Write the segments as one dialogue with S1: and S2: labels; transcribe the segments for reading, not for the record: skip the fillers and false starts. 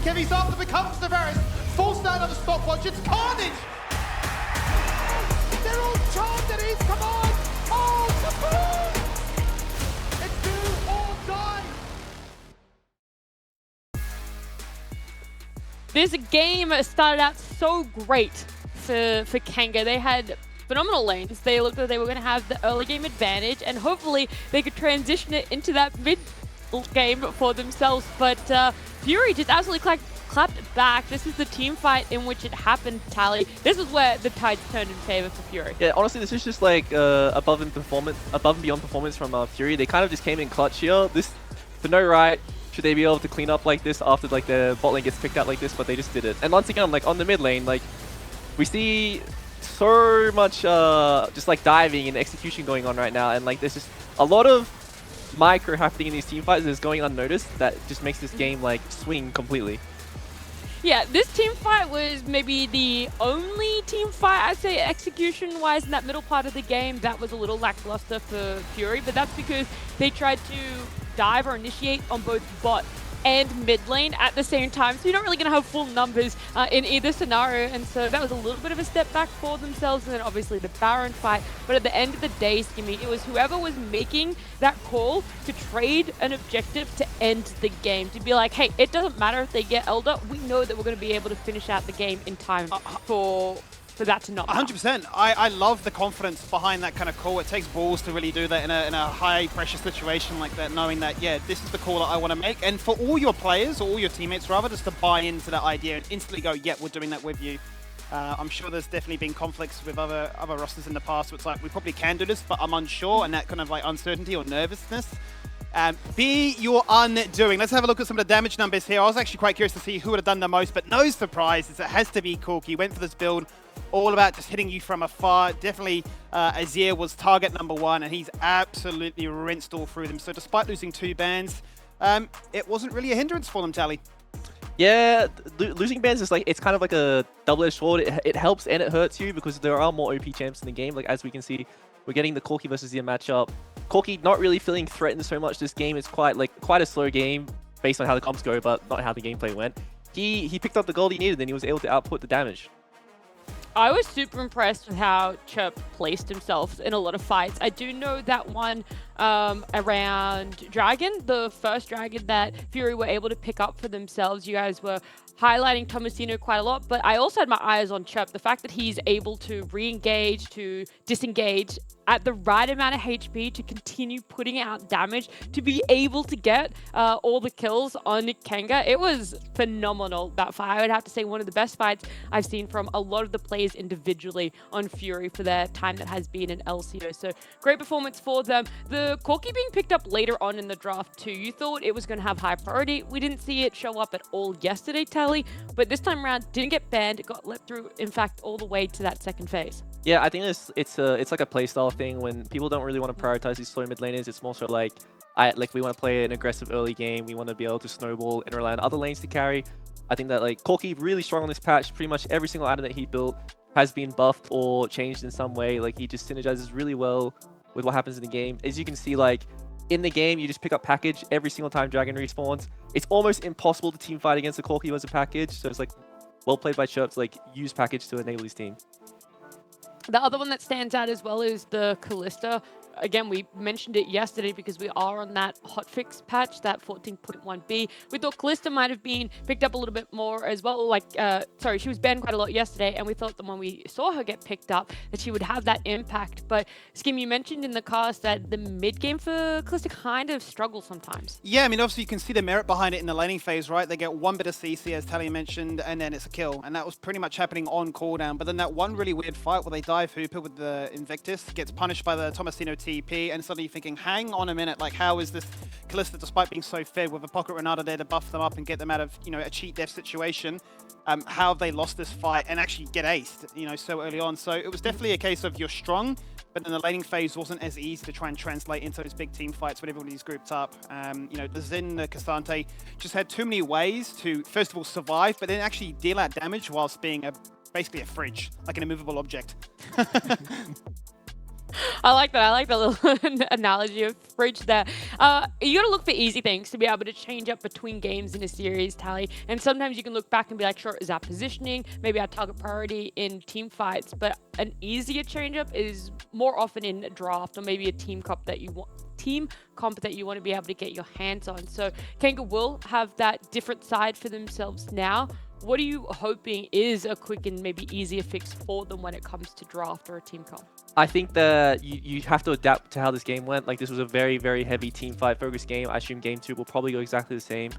S1: Kivi's after becomes the Varus. Full stand on the stopwatch, it's carnage! They're all charged at his command! Oh, Kaboom! It's do or die!
S2: This game started out so great for Kanga. They had phenomenal lanes. They looked like they were going to have the early game advantage, and hopefully they could transition it into that mid game for themselves. But Fury just absolutely clapped back. This is the team fight in which it happened, Tally. This is where the tides turned in favor for Fury.
S3: Yeah, honestly, this is just like above and beyond performance from Fury. They kind of just came in clutch here. This, for no right, should they be able to clean up like this after like the bot lane gets picked out like this, but they just did it. And once again, like on the mid lane, like we see so much just like diving and execution going on right now, and like there's just a lot of micro happening in these team fights that's going unnoticed that just makes this game like swing completely.
S2: Yeah, this team fight was maybe the only team fight, I'd say, execution-wise in that middle part of the game that was a little lackluster for Fury, but that's because they tried to dive or initiate on both bot and mid lane at the same time, so you're not really going to have full numbers in either scenario, and so that was a little bit of a step back for themselves, and then obviously the Baron fight. But at the end of the day, Skimmy, it was whoever was making that call to trade an objective to end the game, to be like, hey, it doesn't matter if they get Elder, we know that we're going to be able to finish out the game in time for that to not
S1: 100%. I love the confidence behind that kind of call. It takes balls to really do that in a high pressure situation like that, knowing that, yeah, this is the call that I want to make. And for all your players, or all your teammates rather, just to buy into that idea and instantly go, yeah, we're doing that with you. I'm sure there's definitely been conflicts with other rosters in the past where it's like, we probably can do this, but I'm unsure, and that kind of like uncertainty or nervousness. Be your undoing. Let's have a look at some of the damage numbers here. I was actually quite curious to see who would have done the most, but no surprises. It has to be Corki. He went for this build all about just hitting you from afar. Definitely Azir was target number one, and he's absolutely rinsed all through them. So despite losing 2 bans, it wasn't really a hindrance for them, Tally.
S3: Yeah, losing bans is like, it's kind of like a double-edged sword. It helps and it hurts you because there are more OP champs in the game. Like, as we can see, we're getting the Corki versus Azir matchup. Corki not really feeling threatened so much this game. It's quite a slow game based on how the comps go, but not how the gameplay went. He picked up the gold he needed, and he was able to output the damage.
S2: I was super impressed with how Chirp placed himself in a lot of fights. I do know that one around Dragon, the first Dragon that Fury were able to pick up for themselves. You guys were highlighting Tomasino quite a lot, but I also had my eyes on Chirp. The fact that he's able to re-engage, to disengage at the right amount of HP to continue putting out damage, to be able to get all the kills on Kanga. It was phenomenal, that fight. I would have to say one of the best fights I've seen from a lot of the players individually on Fury for their time that has been in LCO. So great performance for them. The Corki being picked up later on in the draft too. You thought it was going to have high priority. We didn't see it show up at all yesterday, Tally, but this time around didn't get banned. It got let through, in fact, all the way to that second phase.
S3: Yeah, I think it's like a playstyle thing. When people don't really want to prioritize these slow mid laners, it's more so like, we want to play an aggressive early game. We want to be able to snowball and rely on other lanes to carry. I think that like Corki really strong on this patch. Pretty much every single item that he built has been buffed or changed in some way. Like, he just synergizes really well with what happens in the game. As you can see, like in the game, you just pick up package every single time Dragon respawns. It's almost impossible to team fight against a Corki as a package. So it's like well played by Chirp to like use package to enable his team.
S2: The other one that stands out as well is the Kalista. Again, we mentioned it yesterday because we are on that hotfix patch, that 14.1b. We thought Kalista might have been picked up a little bit more as well. Like, sorry, she was banned quite a lot yesterday, and we thought that when we saw her get picked up, that she would have that impact. But Skim, you mentioned in the cast that the mid game for Kalista kind of struggles sometimes.
S1: Yeah, I mean, obviously you can see the merit behind it in the laning phase, right? They get one bit of CC, as Tally mentioned, and then it's a kill. And that was pretty much happening on cooldown. But then that one really weird fight where they dive Hooper with the Invictus gets punished by the Tomasino TP, and suddenly you're thinking, hang on a minute, like, how is this Kalista, despite being so fed with a Pocket Renata there to buff them up and get them out of, you know, a cheat death situation, how have they lost this fight and actually get aced, you know, so early on? So it was definitely a case of you're strong, but then the laning phase wasn't as easy to try and translate into those big team fights when everybody's grouped up. You know, the Xin, the Cassante just had too many ways to, first of all, survive, but then actually deal out damage whilst being basically a fridge, like an immovable object.
S2: I like that. I like that little analogy of fridge there. You got to look for easy things to be able to change up between games in a series, Tally. And sometimes you can look back and be like, sure, is our positioning, maybe our target priority in team fights, but an easier change up is more often in a draft or maybe a team comp that you want to be able to get your hands on. So Kanga will have that different side for themselves now. What are you hoping is a quick and maybe easier fix for them when it comes to draft or a team comp?
S3: I think that you have to adapt to how this game went. Like, this was a very, very heavy team fight focused game. I assume game 2 will probably go exactly the same.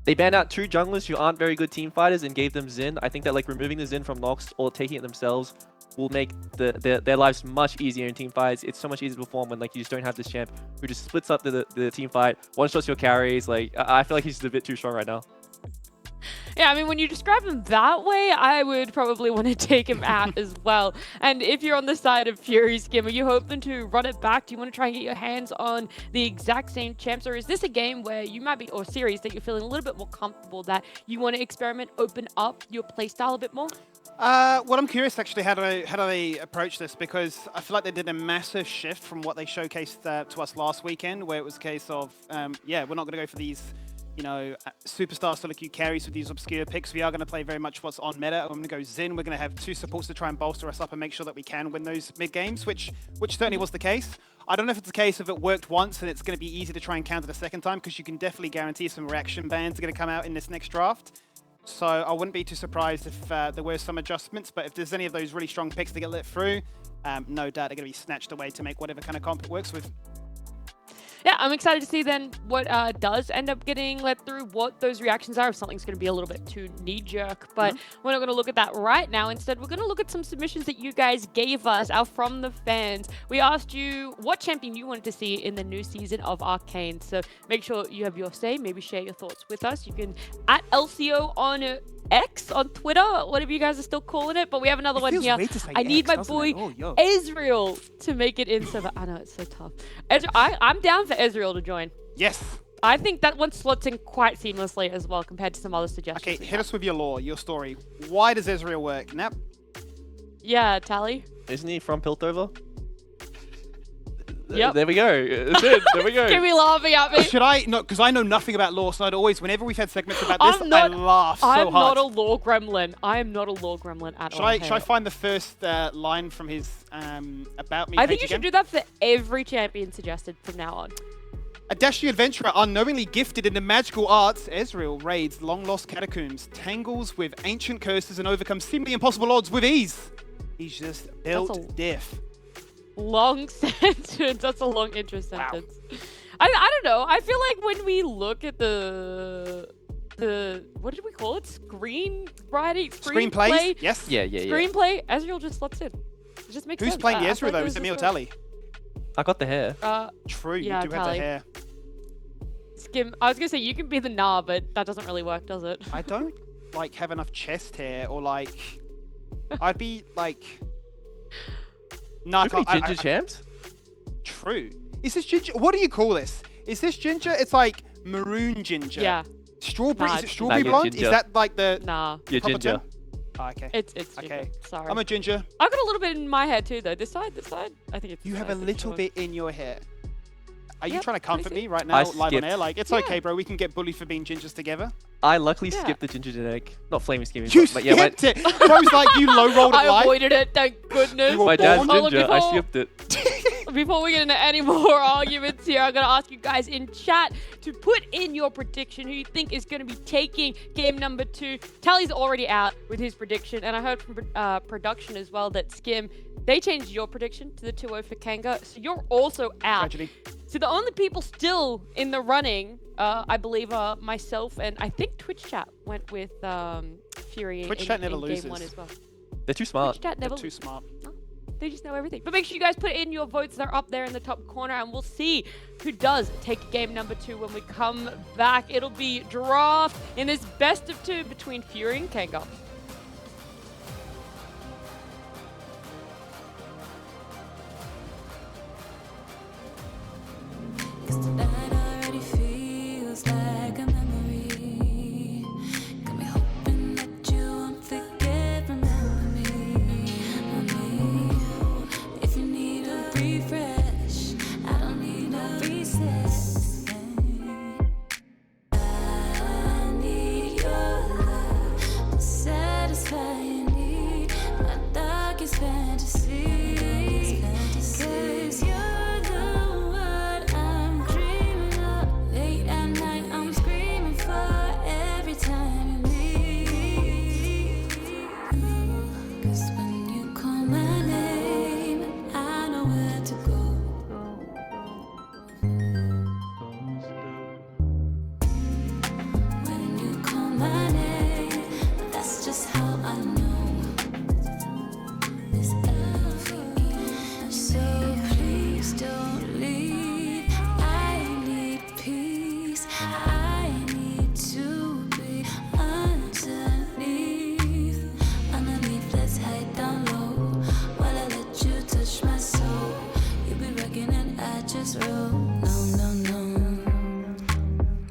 S3: They banned out 2 junglers who aren't very good team fighters and gave them Xin. I think that like removing the Xin from Nox or taking it themselves will make their lives much easier in team fights. It's so much easier to perform when like you just don't have this champ who just splits up the team fight, one-shots your carries. Like, I feel like he's just a bit too strong right now.
S2: Yeah, I mean, when you describe him that way, I would probably want to take him out as well. And if you're on the side of Fury Skim, are you hoping to run it back? Do you want to try and get your hands on the exact same champs? Or is this a game where you might be, or series that you're feeling a little bit more comfortable that you want to experiment, open up your playstyle a bit more?
S1: Well, I'm curious actually how do they approach this, because I feel like they did a massive shift from what they showcased to us last weekend, where it was a case of, yeah, we're not going to go for these, you know, superstar solo queue carries with these obscure picks. We are going to play very much what's on meta. I'm going to go Xin. We're going to have 2 supports to try and bolster us up and make sure that we can win those mid games, which certainly was the case. I don't know if it's a case of it worked once and it's going to be easy to try and counter the second time, because you can definitely guarantee some reaction bans are going to come out in this next draft. So I wouldn't be too surprised if there were some adjustments, but if there's any of those really strong picks that get lit through, no doubt they're going to be snatched away to make whatever kind of comp it works with.
S2: Yeah, I'm excited to see then what does end up getting let through, what those reactions are, if something's going to be a little bit too knee-jerk. But we're not going to look at that right now. Instead, we're going to look at some submissions that you guys gave us out from the fans. We asked you what champion you wanted to see in the new season of Arcane. So make sure you have your say. Maybe share your thoughts with us. You can at LCO on X on Twitter, whatever you guys are still calling it. But we have another one here. I need my boy Ezreal to make it in server. I know, it's so tough. I'm down for Ezreal to join.
S1: Yes.
S2: I think that one slots in quite seamlessly as well compared to some other suggestions.
S1: Okay, hit us with your lore, your story. Why does Ezreal work? Nap?
S2: Yeah, Tally.
S3: Isn't he from Piltover?
S2: Yep.
S3: There we go. That's it. There we go.
S2: Can be laughing at me.
S1: Should I? No, because I know nothing about lore, so I'd always, whenever we've had segments about this, I laugh so hard.
S2: I'm not a lore gremlin. I am not a lore gremlin at all.
S1: Should I find the first line from his About Me page
S2: I think you
S1: again?
S2: should do that for every champion suggested from now on.
S1: A dashing adventurer unknowingly gifted in the magical arts, Ezreal raids long-lost catacombs, tangles with ancient curses, and overcomes seemingly impossible odds with ease. He's just built diff.
S2: Long sentence. That's a long intro sentence. Wow. I don't know. I feel like when we look at the what did we call it? Screenplay?
S1: Yes.
S3: Yeah.
S2: Screenplay. Ezreal just slots in. It just makes sense.
S1: Who's playing the Ezreal though? Is it me or Tally?
S3: I got the hair.
S1: True.
S2: Yeah,
S1: you do have the hair.
S2: Skim. I was gonna say you can be the Nah, but that doesn't really work, does it?
S1: I don't like have enough chest hair, or like I'd be like. No,
S3: ginger champs?
S1: True. Is this ginger? What do you call this? Is this ginger? It's like maroon ginger.
S2: Yeah.
S1: Strawberry?
S2: Nah,
S1: is it strawberry blonde?
S3: ginger.
S1: Is that like the
S2: Nah.
S3: You're
S1: proper
S3: ginger.
S1: term? Oh, okay.
S2: It's ginger.
S1: Okay.
S2: Sorry.
S1: I'm a ginger.
S2: I got a little bit in my hair too, though. This side. I think it's.
S1: You have a little bit in your hair. Are you
S2: Yep,
S1: trying to comfort
S2: pretty
S1: me right now, live on
S3: skipped.
S1: air? Like, it's okay, bro. We can get bullied for being gingers together.
S3: I luckily
S2: Yeah.
S3: skipped the ginger genetic. Not flaming skimming.
S1: You
S3: but yeah,
S1: skipped it. Bro's like, you low-rolled it
S2: I
S1: live.
S2: avoided it. Thank goodness.
S1: You were
S3: my dad's
S1: born.
S3: ginger. I skipped it.
S2: Before we get into any more arguments here, I'm going to ask you guys in chat to put in your prediction who you think is going to be taking game number 2. Tally's already out with his prediction, and I heard from production as well that Skim, they changed your prediction to the 2-0 for Kanga, so you're also out.
S1: Tragedy.
S2: So the only people still in the running, I believe, are myself, and I think Twitch chat went with Fury
S1: Twitch
S2: in
S1: chat never
S2: game
S1: loses.
S2: 1 as well.
S3: They're too smart.
S2: Twitch chat never
S1: They're too smart.
S2: They just know everything. But make sure you guys put in your votes. They're up there in the top corner, and we'll see who does take game number 2 when we come back. It'll be draft in this best of 2 between Fury and Kanga.
S4: to go. When you call my name, that's just how I know. It's LCO. So please don't leave. I need peace. I need to be underneath, let's hide down low while I let you touch my soul. You be wrecking and I just roll. No, no, no.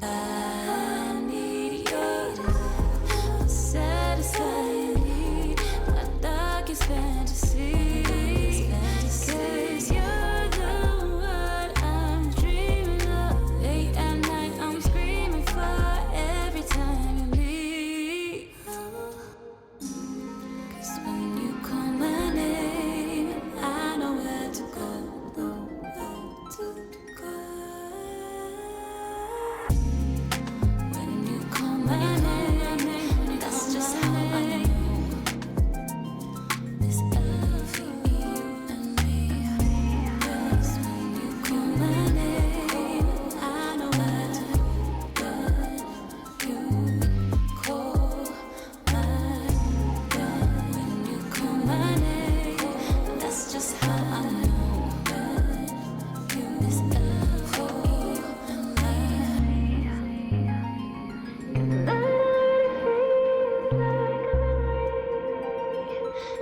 S4: I need your desire, satisfy my darkest fantasy. 'Cause you're the one I'm dreaming of. Late at night I'm screaming for every time you leave. 'Cause when you call my name, I know where to go. When you call my name, that's just how I know. It's LCO and me. 'Cause when you call my name, I know where to go. You call my when you call my name, that's just how I know. It's LCO and me.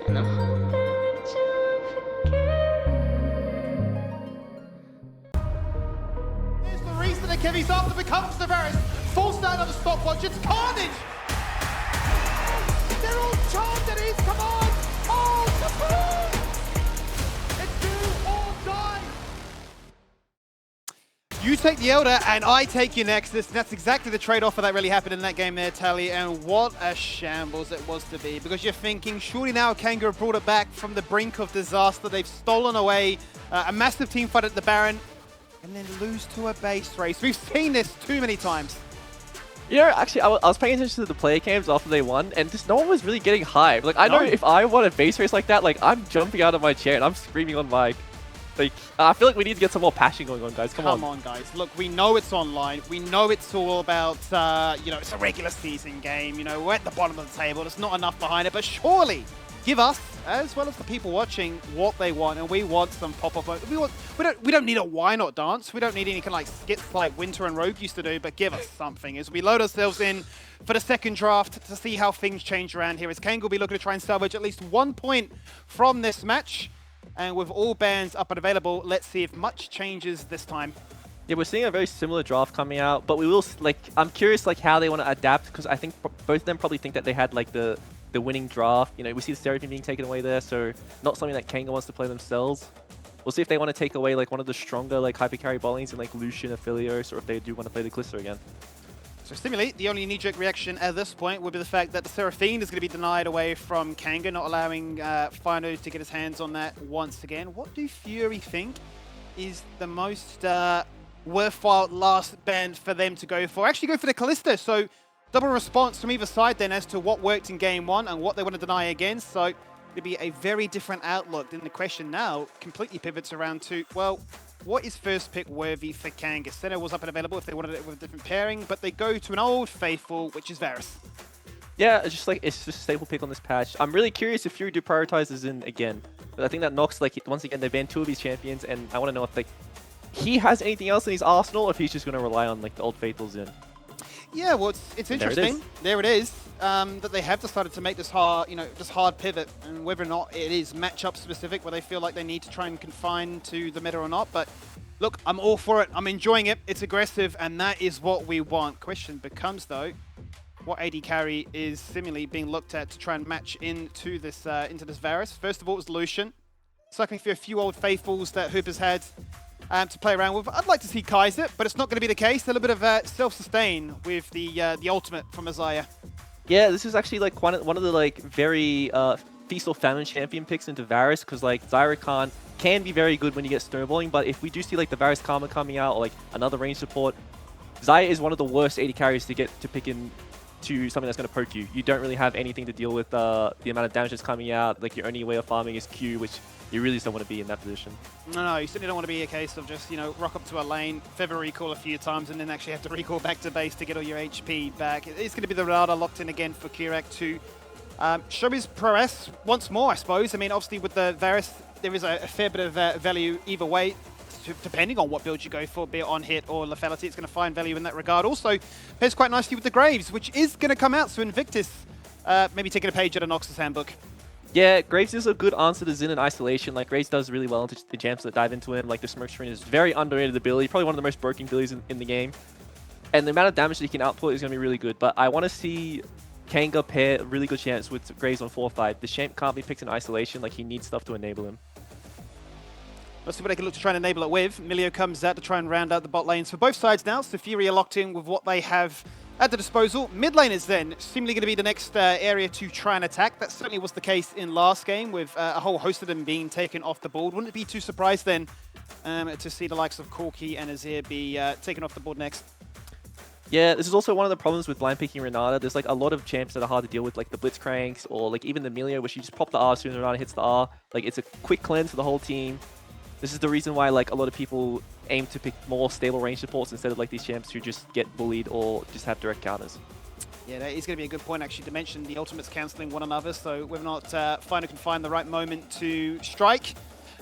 S4: And I'm hoping that you'll forget.
S1: Here's the reason that Kevy's after becomes the Varus. Forced out of the stopwatch, it's carnage! They're all charged at his command! Oh, the boom! It's do or die! You take the Elder, and I take your Nexus. That's exactly the trade-off that really happened in that game there, Tally, and what a shambles it was to be. Because you're thinking, surely now Kanga have brought it back from the brink of disaster. They've stolen away a massive team fight at the Baron, and then lose to a base race. We've seen this too many times.
S3: You know, actually, I was paying attention to the player cams after they won, and just no one was really getting hyped. Like, I know if I won a base race like that, like, I'm jumping out of my chair and I'm screaming on mic. Like, I feel like we need to get some more passion going on, guys. Come on,
S1: guys. Look, we know it's online. We know it's all about, you know, it's a regular season game. You know, we're at the bottom of the table. There's not enough behind it. But surely, give us, as well as the people watching, what they want. And we want some pop-up. We don't need a why not dance. We don't need any kind of like skits like Winter and Rogue used to do. But give us something as we load ourselves in for the second draft to see how things change around here. As Kang will be looking to try and salvage at least 1 point from this match. And with all bans up and available, let's see if much changes this time.
S3: Yeah, we're seeing a very similar draft coming out, but we will, like, I'm curious, like, how they want to adapt, because I think both of them probably think that they had, like, the winning draft. You know, we see the Seraphim being taken away there, so not something that Kanga wants to play themselves. We'll see if they want to take away, like, one of the stronger, like, hyper carry bot lanes in, like, Lucian or Philios, or if they do want to play the Callisto again.
S1: So Stimuli, the only knee-jerk reaction at this point would be the fact that the Seraphine is going to be denied away from Kanga, not allowing Fino to get his hands on that once again. What do Fury think is the most worthwhile last ban for them to go for? Actually go for the Callisto, so double response from either side then as to what worked in game one and what they want to deny against. So it'll be a very different outlook. Then the question now completely pivots around to, well, what is first pick worthy for Kanga? Senna was up and available if they wanted it with a different pairing, but they go to an old faithful, which is Varus.
S3: Yeah, it's just a staple pick on this patch. I'm really curious if Fury do prioritizes in again. But I think that Nox, like, once again, they banned 2 of his champions, and I want to know if, like, he has anything else in his arsenal, or if he's just going to rely on, like, the old faithfuls in.
S1: Yeah, well, it's interesting. There it is. That they have decided to make this hard, this hard pivot, and whether or not it is matchup specific, where they feel like they need to try and confine to the meta or not. But look, I'm all for it. I'm enjoying it. It's aggressive, and that is what we want. Question becomes though, what AD carry is seemingly being looked at to try and match into this Varus? First of all, it was Lucian, cycling through a few old faithfuls that Hoop has had to play around with. I'd like to see Kaiser, but it's not going to be the case. A little bit of self-sustain with the ultimate from Isaiah.
S3: Yeah, this is actually like one of the like very Feast or Famine champion picks into Varus, because like Zyra Khan can be very good when you get snowballing, but if we do see like the Varus Karma coming out or like another range support, Xayah is one of the worst AD carries to get to pick in to something that's going to poke you. You don't really have anything to deal with the amount of damage that's coming out. Like your only way of farming is Q, which You really just don't want to be in that position.
S1: No, you certainly don't want to be a case of just, rock up to a lane, feather recall a few times, and then actually have to recall back to base to get all your HP back. It's going to be the Renata locked in again for Kirak to show his prowess once more, I suppose. I mean, obviously with the Varus, there is a fair bit of value either way, depending on what build you go for, be it on hit or lethality. It's going to find value in that regard. Also, pairs quite nicely with the Graves, which is going to come out, so Invictus maybe taking a page out of Nox's handbook.
S3: Yeah, Graves is a good answer to Xin in isolation. Like, Graves does really well into the jams that dive into him. Like, the Smoke Screen is very underrated ability, probably one of the most broken abilities in the game. And the amount of damage that he can output is going to be really good. But I want to see Kanga pair a really good chance with Graves on 4-5. The champ can't be picked in isolation. Like, he needs stuff to enable him.
S1: Let's see what they can look to try and enable it with. Milio comes out to try and round out the bot lanes for both sides now. So Fury are locked in with what they have at the disposal. Mid lane is then seemingly going to be the next area to try and attack. That certainly was the case in last game with a whole host of them being taken off the board. Wouldn't it be too surprised then to see the likes of Corki and Azir be taken off the board next?
S3: Yeah, this is also one of the problems with blind picking Renata. There's like a lot of champs that are hard to deal with, like the Blitzcranks or like even the Milio, where she just pop the R as soon as Renata hits the R. Like, it's a quick cleanse for the whole team. This is the reason why like a lot of people aim to pick more stable range supports instead of like these champs who just get bullied or just have direct counters.
S1: Yeah, that is going to be a good point actually to mention the ultimates cancelling one another, so whether or not Fino can find the right moment to strike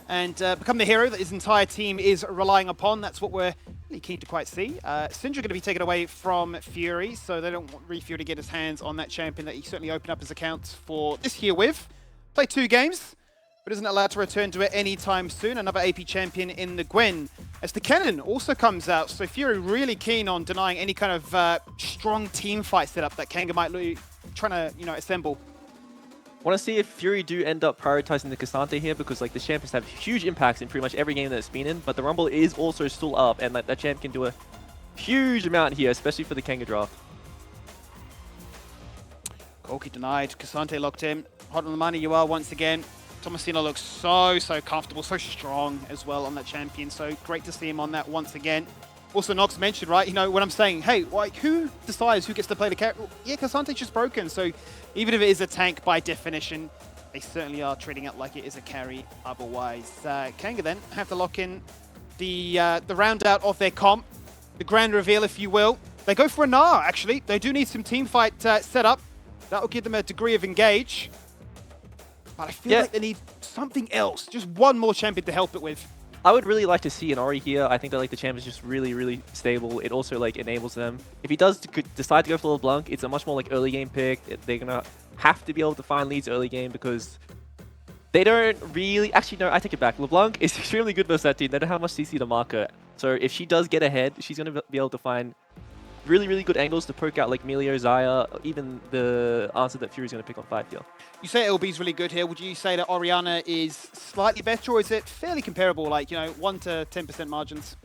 S1: and become the hero that his entire team is relying upon. That's what we're really keen to quite see. Syndra going to be taken away from Fury, so they don't want Fury to get his hands on that champion that he certainly opened up his accounts for this year with. Played 2 games, but isn't allowed to return to it anytime soon. Another AP champion in the Gwen. As the Cannon also comes out, so Fury really keen on denying any kind of strong team fight setup that Kanga might be trying to, assemble.
S3: Want to see if Fury do end up prioritizing the Cassante here, because like the champions have huge impacts in pretty much every game that it's been in, but the Rumble is also still up, and like that champ can do a huge amount here, especially for the Kanga draft.
S1: Corki denied, Cassante locked in. Hot on the money you are once again. Tomasino looks so comfortable, so strong as well on that champion, so great to see him on that once again. Also, Nox mentioned, right, when I'm saying, hey, like, who decides who gets to play the character? Yeah, Cassante's just broken, so even if it is a tank by definition, they certainly are treating it like it is a carry otherwise. Kanga then have to lock in the round out of their comp, the grand reveal, if you will. They go for a Gnar, actually. They do need some team fight set up. That will give them a degree of engage. But I feel like they need something else, just one more champion to help it with.
S3: I would really like to see an Ori here. I think that like the champ is just really stable. It also like enables them. If he does decide to go for LeBlanc, it's a much more like early game pick. They're gonna have to be able to find leads early game because they don't really. Actually, no, I take it back. LeBlanc is extremely good versus that team. They don't have much CC to mark her. So if she does get ahead, she's gonna be able to find really good angles to poke out like Milio, Xayah, even the answer that Fury's going to pick on 5 here.
S1: You say LB's really good here. Would you say that Orianna is slightly better, or is it fairly comparable, like, 1 to 10% margins?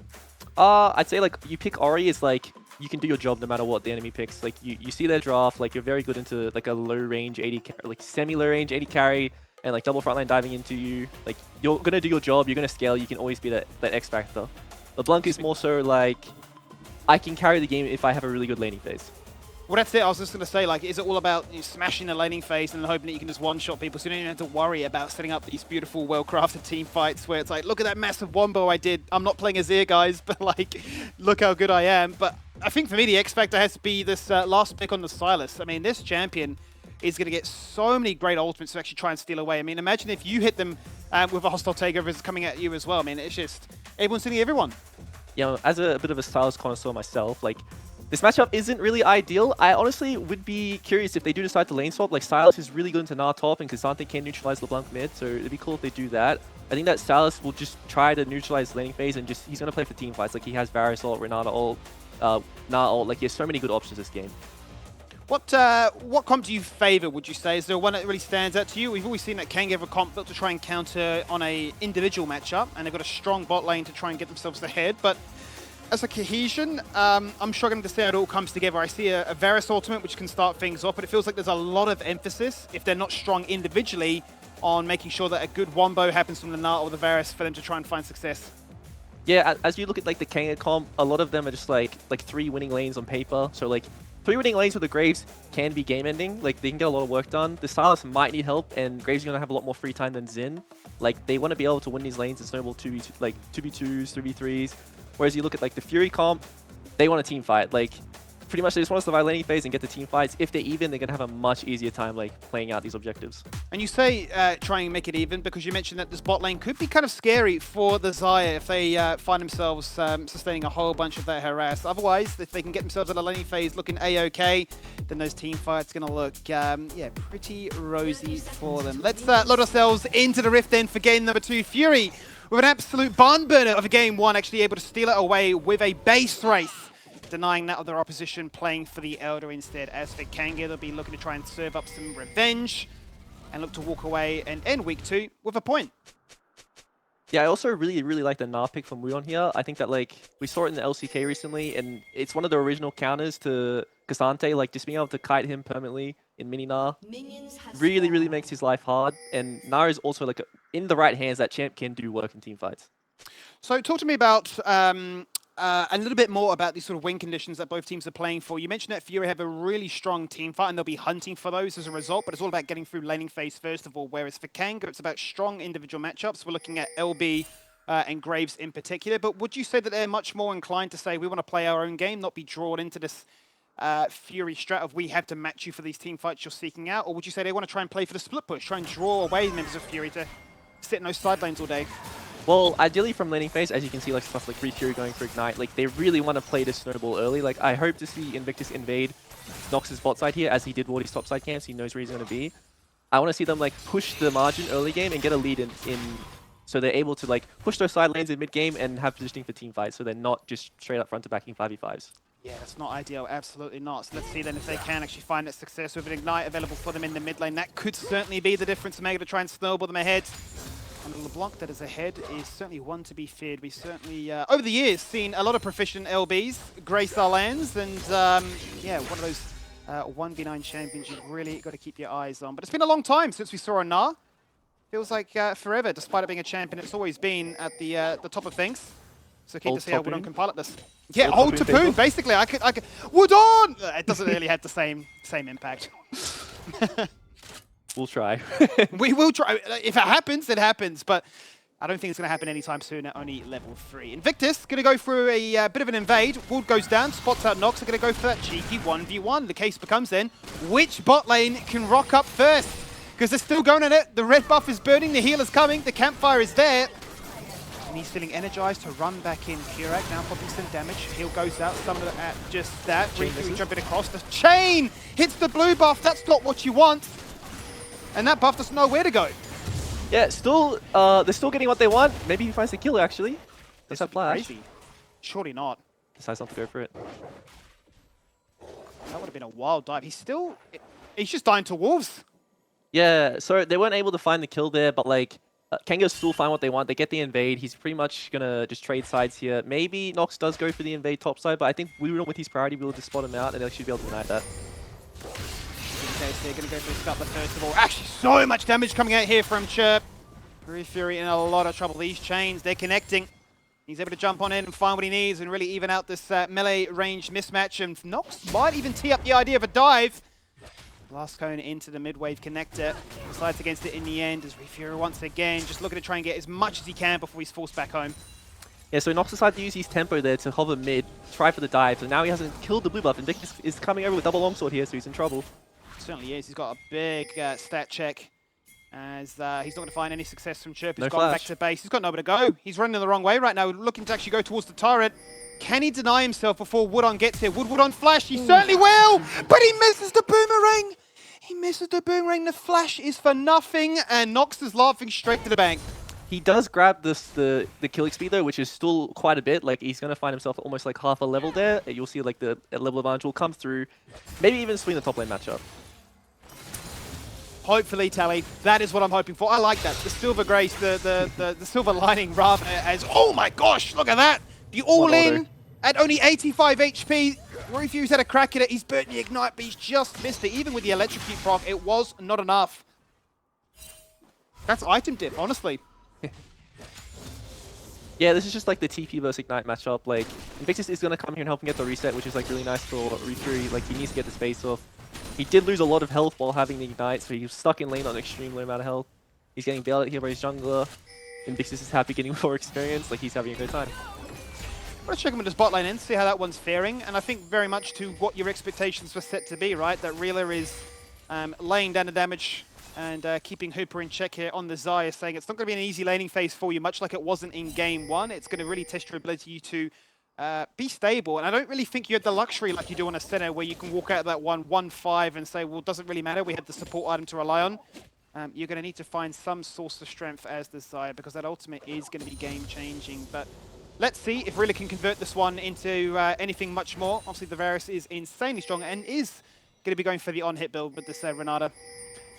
S3: I'd say like you pick Ori, is like you can do your job no matter what the enemy picks. Like you see their draft, like you're very good into like a low range 80, like semi-low range 80 carry, and like double frontline diving into you. Like you're going to do your job, you're going to scale, you can always be that X factor. LeBlanc is more so like, I can carry the game if I have a really good laning phase.
S1: Well, that's it. I was just going to say, like, is it all about smashing the laning phase and hoping that you can just one-shot people so you don't even have to worry about setting up these beautiful, well-crafted team fights where it's like, look at that massive wombo I did. I'm not playing Azir, guys, but, like, look how good I am. But I think for me, the X-Factor has to be this last pick on the Sylas. I mean, this champion is going to get so many great ultimates to actually try and steal away. I mean, imagine if you hit them with a hostile takeover coming at you as well. I mean, it's just everyone's hitting everyone.
S3: As a bit of a Sylas connoisseur myself, like, this matchup isn't really ideal. I honestly would be curious if they do decide to lane swap. Like, Sylas is really good into Gnar top, and Cassante can neutralize LeBlanc mid, so it'd be cool if they do that. I think that Sylas will just try to neutralize laning phase, and he's going to play for team fights. Like, he has Varus ult, Renata ult, Gnar ult. Like, he has so many good options this game.
S1: What comp do you favor, would you say? Is there one that really stands out to you? We've always seen that Kanga have a comp built to try and counter on a individual matchup, and they've got a strong bot lane to try and get themselves ahead, but as a cohesion, I'm struggling to see how it all comes together. I see a Varus ultimate, which can start things off, but it feels like there's a lot of emphasis, if they're not strong individually, on making sure that a good wombo happens from the Gnar or the Varus for them to try and find success.
S3: Yeah, as you look at like the Kanga comp, a lot of them are just like 3 winning lanes on paper. So like 3-winning lanes with the Graves can be game-ending. Like, they can get a lot of work done. The Silas might need help, and Graves is going to have a lot more free time than Xin. Like, they want to be able to win these lanes and snowball 2v2, like 2v2s, 3v3s. Whereas you look at, like, the Fury comp, they want a team fight. Like, pretty much they just want to survive laning phase and get the team fights. If they're even, they're going to have a much easier time, like, playing out these objectives.
S1: And you say try and make it even because you mentioned that this bot lane could be kind of scary for the Xayah if they find themselves sustaining a whole bunch of that harass. Otherwise, if they can get themselves at a laning phase looking A-OK, then those team fights going to look, yeah, pretty rosy for them. Let's load ourselves into the Rift then for game number 2. Fury with an absolute barn burner of a game 1, actually able to steal it away with a base race, denying that of their opposition, playing for the Elder instead. As for Kanga, they'll be looking to try and serve up some revenge and look to walk away and end week 2 with a point.
S3: Yeah, I also really like the Gnar pick from Wudon here. I think that, like, we saw it in the LCK recently, and it's one of the original counters to Cassante. Like, just being able to kite him permanently in mini Gnar really makes his life hard. And Gnar is also, like, in the right hands, that champ can do work in team fights.
S1: So talk to me about a little bit more about these sort of win conditions that both teams are playing for. You mentioned that Fury have a really strong team fight and they'll be hunting for those as a result, but it's all about getting through laning phase first of all, whereas for Kanga, it's about strong individual matchups. We're looking at LB and Graves in particular, but would you say that they're much more inclined to say we want to play our own game, not be drawn into this Fury strat of we have to match you for these team fights you're seeking out, or would you say they want to try and play for the split push, try and draw away members of Fury to sit in those side lanes all day?
S3: Well, ideally from laning phase, as you can see, like stuff like Fury going for Ignite, like they really want to play this snowball early. Like I hope to see Invictus invade Nox's bot side here, as he did Wardy's top side camps. He knows where he's going to be. I want to see them like push the margin early game and get a lead in so they're able to like push those side lanes in mid game and have positioning for team fights, so they're not just straight up front to backing 5v5s.
S1: Yeah, that's not ideal, absolutely not. So let's see then if they can actually find that success with an Ignite available for them in the mid lane. That could certainly be the difference maker to try and snowball them ahead. And LeBlanc that is ahead is certainly one to be feared. We've certainly, over the years, seen a lot of proficient LBs grace our lands, and yeah, one of those 1v9 champions you've really got to keep your eyes on. But it's been a long time since we saw a Gnar. Feels like forever, despite it being a champion. It's always been at the top of things. So keen to see how Wudon can pilot this. Yeah, old Tapoon, basically. I could. Wudon! It doesn't really have the same impact.
S3: We'll try.
S1: We will try. If it happens, it happens. But I don't think it's going to happen anytime soon at only level 3. Invictus going to go through a bit of an invade. Ward goes down, spots out Nox. They're going to go for that cheeky 1v1. The case becomes then, which bot lane can rock up first? Because they're still going at it. The red buff is burning. The healer's coming. The campfire is there. And he's feeling energized to run back in. Kurak now popping some damage. Heal goes out. Someone at just that. Riku jumping across. The chain hits the blue buff. That's not what you want. And that buff doesn't know where to go.
S3: Yeah, still, they're still getting what they want. Maybe he finds the killer, actually. That's that flash.
S1: Crazy. Surely not.
S3: Decides not to go for it.
S1: That would have been a wild dive. He's just dying to wolves.
S3: Yeah, so they weren't able to find the kill there, but like, Kanga still find what they want. They get the invade. He's pretty much gonna just trade sides here. Maybe Nox does go for the invade top side, but I think Wudon with his priority will just spot him out, and they should be able to deny that.
S1: They're going to go for the scuttle first of all. Actually, so much damage coming out here from Chirp. Fury in a lot of trouble. These chains, they're connecting. He's able to jump on in and find what he needs and really even out this melee range mismatch. And Nox might even tee up the idea of a dive. Last cone into the mid-wave connector. Decides against it in the end as Fury once again just looking to try and get as much as he can before he's forced back home.
S3: Yeah, so Nox decided to use his tempo there to hover mid, try for the dive. So now he hasn't killed the blue buff. Invictus is coming over with double longsword here, so he's in trouble.
S1: Certainly is. He's got a big stat check as he's not going to find any success from Chirp. He's
S3: No
S1: gone
S3: flash.
S1: back to base. He's got nowhere to go. He's running the wrong way right now, looking to actually go towards the turret. Can he deny himself before Wudon gets here? Would Wudon flash? He certainly will, but he misses the boomerang. He misses the boomerang. The flash is for nothing, and Nox is laughing straight to the bank.
S3: He does grab the killing speed though, which is still quite a bit. Like he's gonna find himself almost like half a level there. You'll see like the level advantage will come through. Maybe even swing the top lane matchup.
S1: Hopefully, Tally. That is what I'm hoping for. I like that. The silver grace, the silver lining rather as, oh my gosh, look at that. The all-in at only 85 HP. Refuse had a crack at it. He's burnt the ignite, but he's just missed it. Even with the electrocute proc, it was not enough. That's item dip, honestly.
S3: Yeah, this is just like the TP versus Ignite matchup. Like, Invictus is going to come here and help him get the reset, which is like really nice for Refury. Like, he needs to get the space off. He did lose a lot of health while having the Ignite, so he was stuck in lane on an extreme low amount of health. He's getting bailed out here by his jungler. Invictus is happy getting more experience, like he's having a good time.
S1: Let's check him with his bot lane in, see how that one's faring. And I think very much to what your expectations were set to be, right? That Reeler is laying down the damage and keeping Hooper in check here on the Xayah, saying it's not going to be an easy laning phase for you, much like it wasn't in game one. It's going to really test your ability to be stable. And I don't really think you had the luxury like you do on a center where you can walk out of that 1-1-5 and say, well, it doesn't really matter. We had the support item to rely on. You're going to need to find some source of strength as the Xayah because that ultimate is going to be game-changing. But let's see if Reeler can convert this one into anything much more. Obviously, the Varus is insanely strong and is going to be going for the on-hit build with this Renata.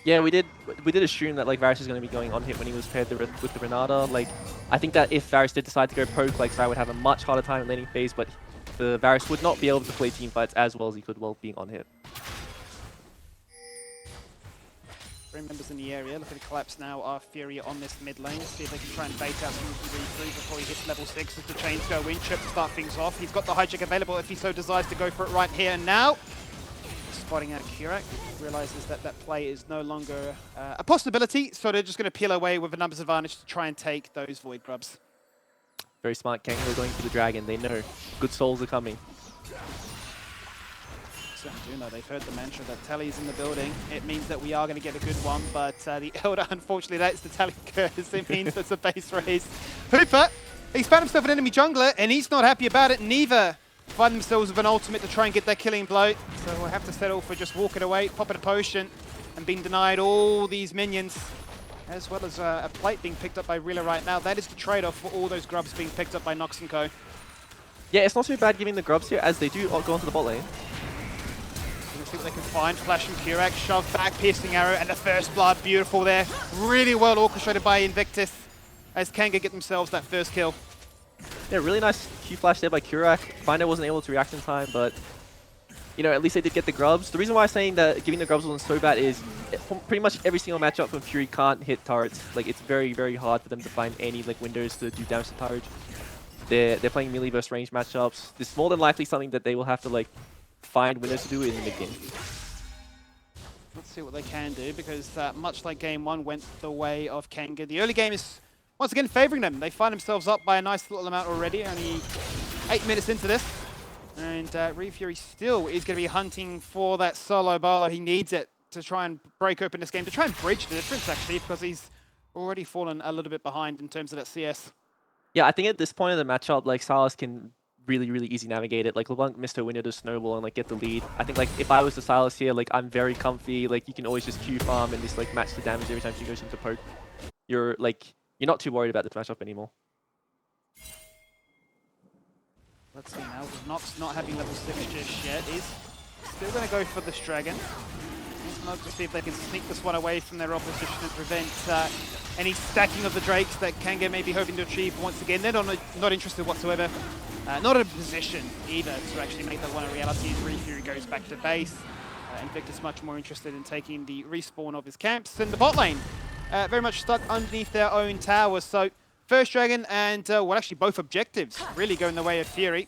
S3: Yeah, we did assume that like Varus is going to be going on hit when he was paired with the Renata. Like, I think that if Varus did decide to go poke, like Xayah would have a much harder time in laning phase, but the Varus would not be able to play team fights as well as he could while being on hit.
S1: 3 members in the area. Look at the collapse now. Our Fury on this mid lane. See if they can try and bait out some of the V3 before he hits level 6 as the chains go in. Chip to start things off. He's got the hijack available if he so desires to go for it right here and now. Spotting out Kurak, realizes that that play is no longer a possibility, so they're just going to peel away with a numbers advantage to try and take those Void Grubs.
S3: Very smart. Kanga going for the dragon. They know good souls are coming.
S1: Certainly do know. They've heard the mantra that Tally's in the building. It means that we are going to get a good one, but the Elder, unfortunately, that's the Tally curse. It means it's a base raise. Hooper, he's found himself an enemy jungler, and he's not happy about it. Neither find themselves with an ultimate to try and get that killing blow. So we'll have to settle for just walking away, popping a potion, and being denied all these minions, as well as a plate being picked up by Reeler right now. That is the trade-off for all those grubs being picked up by Nox and Co.
S3: Yeah, it's not too bad giving the grubs here, as they do go onto the bot lane.
S1: Let's see what they can find. Flash from Kurak, shove back, piercing arrow, and the first blood. Beautiful there. Really well orchestrated by Invictus as Kanga get themselves that first kill.
S3: Yeah, really nice Q flash there by Kurak. Finder wasn't able to react in time, but you know, at least they did get the grubs. The reason why I'm saying that giving the grubs wasn't so bad is pretty much every single matchup from Fury can't hit turrets. Like, it's very, very hard for them to find any like windows to do damage to turret. They're playing melee versus range matchups. It's more than likely something that they will have to like find windows to do in the mid game.
S1: Let's see what they can do, because much like game one went the way of Kanga, the early game is once again favoring them. They find themselves up by a nice little amount already, only 8 minutes into this. And Refury still is going to be hunting for that solo bowler. He needs it to try and break open this game, to try and bridge the difference actually, because he's already fallen a little bit behind in terms of that CS.
S3: Yeah, I think at this point of the matchup, like Silas can really, really easy navigate it. Like LeBlanc missed a window to snowball and like get the lead. I think like if I was the Silas here, like I'm very comfy. Like you can always just Q farm and just like match the damage every time she goes into poke. You're not too worried about this matchup anymore.
S1: Let's see now, with Nox not having level 6 just yet, is still going to go for this dragon. He's not to see if they can sneak this one away from their opposition and prevent any stacking of the Drakes that Kanga may be hoping to achieve once again. They're not interested whatsoever. Not in a position either to actually make that one a reality as Refury goes back to base. Invictus much more interested in taking the respawn of his camps. And the bot lane, very much stuck underneath their own tower. So first dragon and, well, actually both objectives really go in the way of Fury.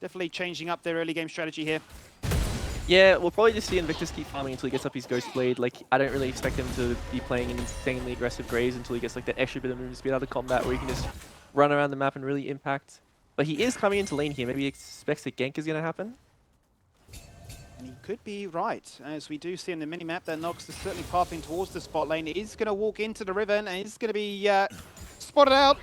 S1: Definitely changing up their early game strategy here.
S3: Yeah, we'll probably just see Invictus keep farming until he gets up his Ghost Blade. Like, I don't really expect him to be playing an insanely aggressive Graves until he gets like that extra bit of movement speed out of combat where he can just run around the map and really impact. But he is coming into lane here. Maybe he expects a gank is going to happen.
S1: And he could be right, as we do see in the minimap that Nox is certainly pathing towards the spot lane. He is going to walk into the river and he's going to be spotted out.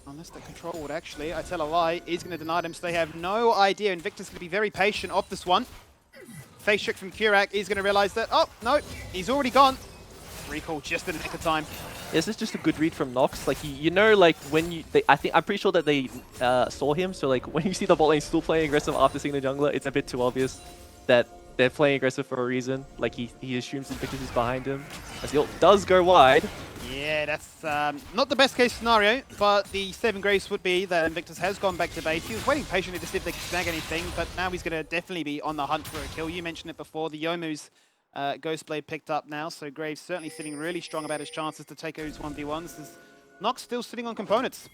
S1: Unless the control would actually, I tell a lie, is going to deny them, so they have no idea. Invictus is going to be very patient off this one. Face trick from Kurak, he's going to realize that, oh, no, he's already gone. Recall just in the nick of time.
S3: This is just a good read from Nox. Like, you know, like when I'm pretty sure that they saw him. So like when you see the bot lane still playing aggressive after seeing the jungler, it's a bit too obvious that they're playing aggressive for a reason. Like he assumes Invictus is behind him. As the ult does go wide.
S1: Yeah, that's not the best case scenario, but the 7 grace would be that Invictus has gone back to base. He was waiting patiently to see if they could snag anything, but now he's going to definitely be on the hunt for a kill. You mentioned it before, the Yomu's Ghost Blade picked up now, so Graves certainly feeling really strong about his chances to take those 1v1s. Nox still sitting on components.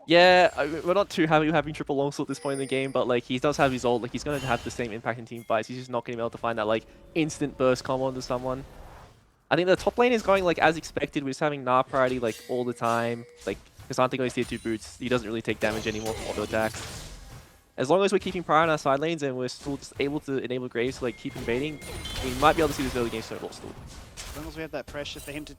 S3: Yeah, we're not too happy with having triple longsword at this point in the game, but like he does have his ult. Like he's going to have the same impact in team fights. He's just not going to be able to find that like instant burst combo onto someone. I think the top lane is going like as expected. We're just having Gnar priority like all the time. Like Cassante goes tier 2 boots. He doesn't really take damage anymore from auto attacks. As long as we're keeping prior on our side lanes and we're still just able to enable Graves to like keep invading, we might be able to see this early game snowball still.
S1: As long as we have that pressure for him to,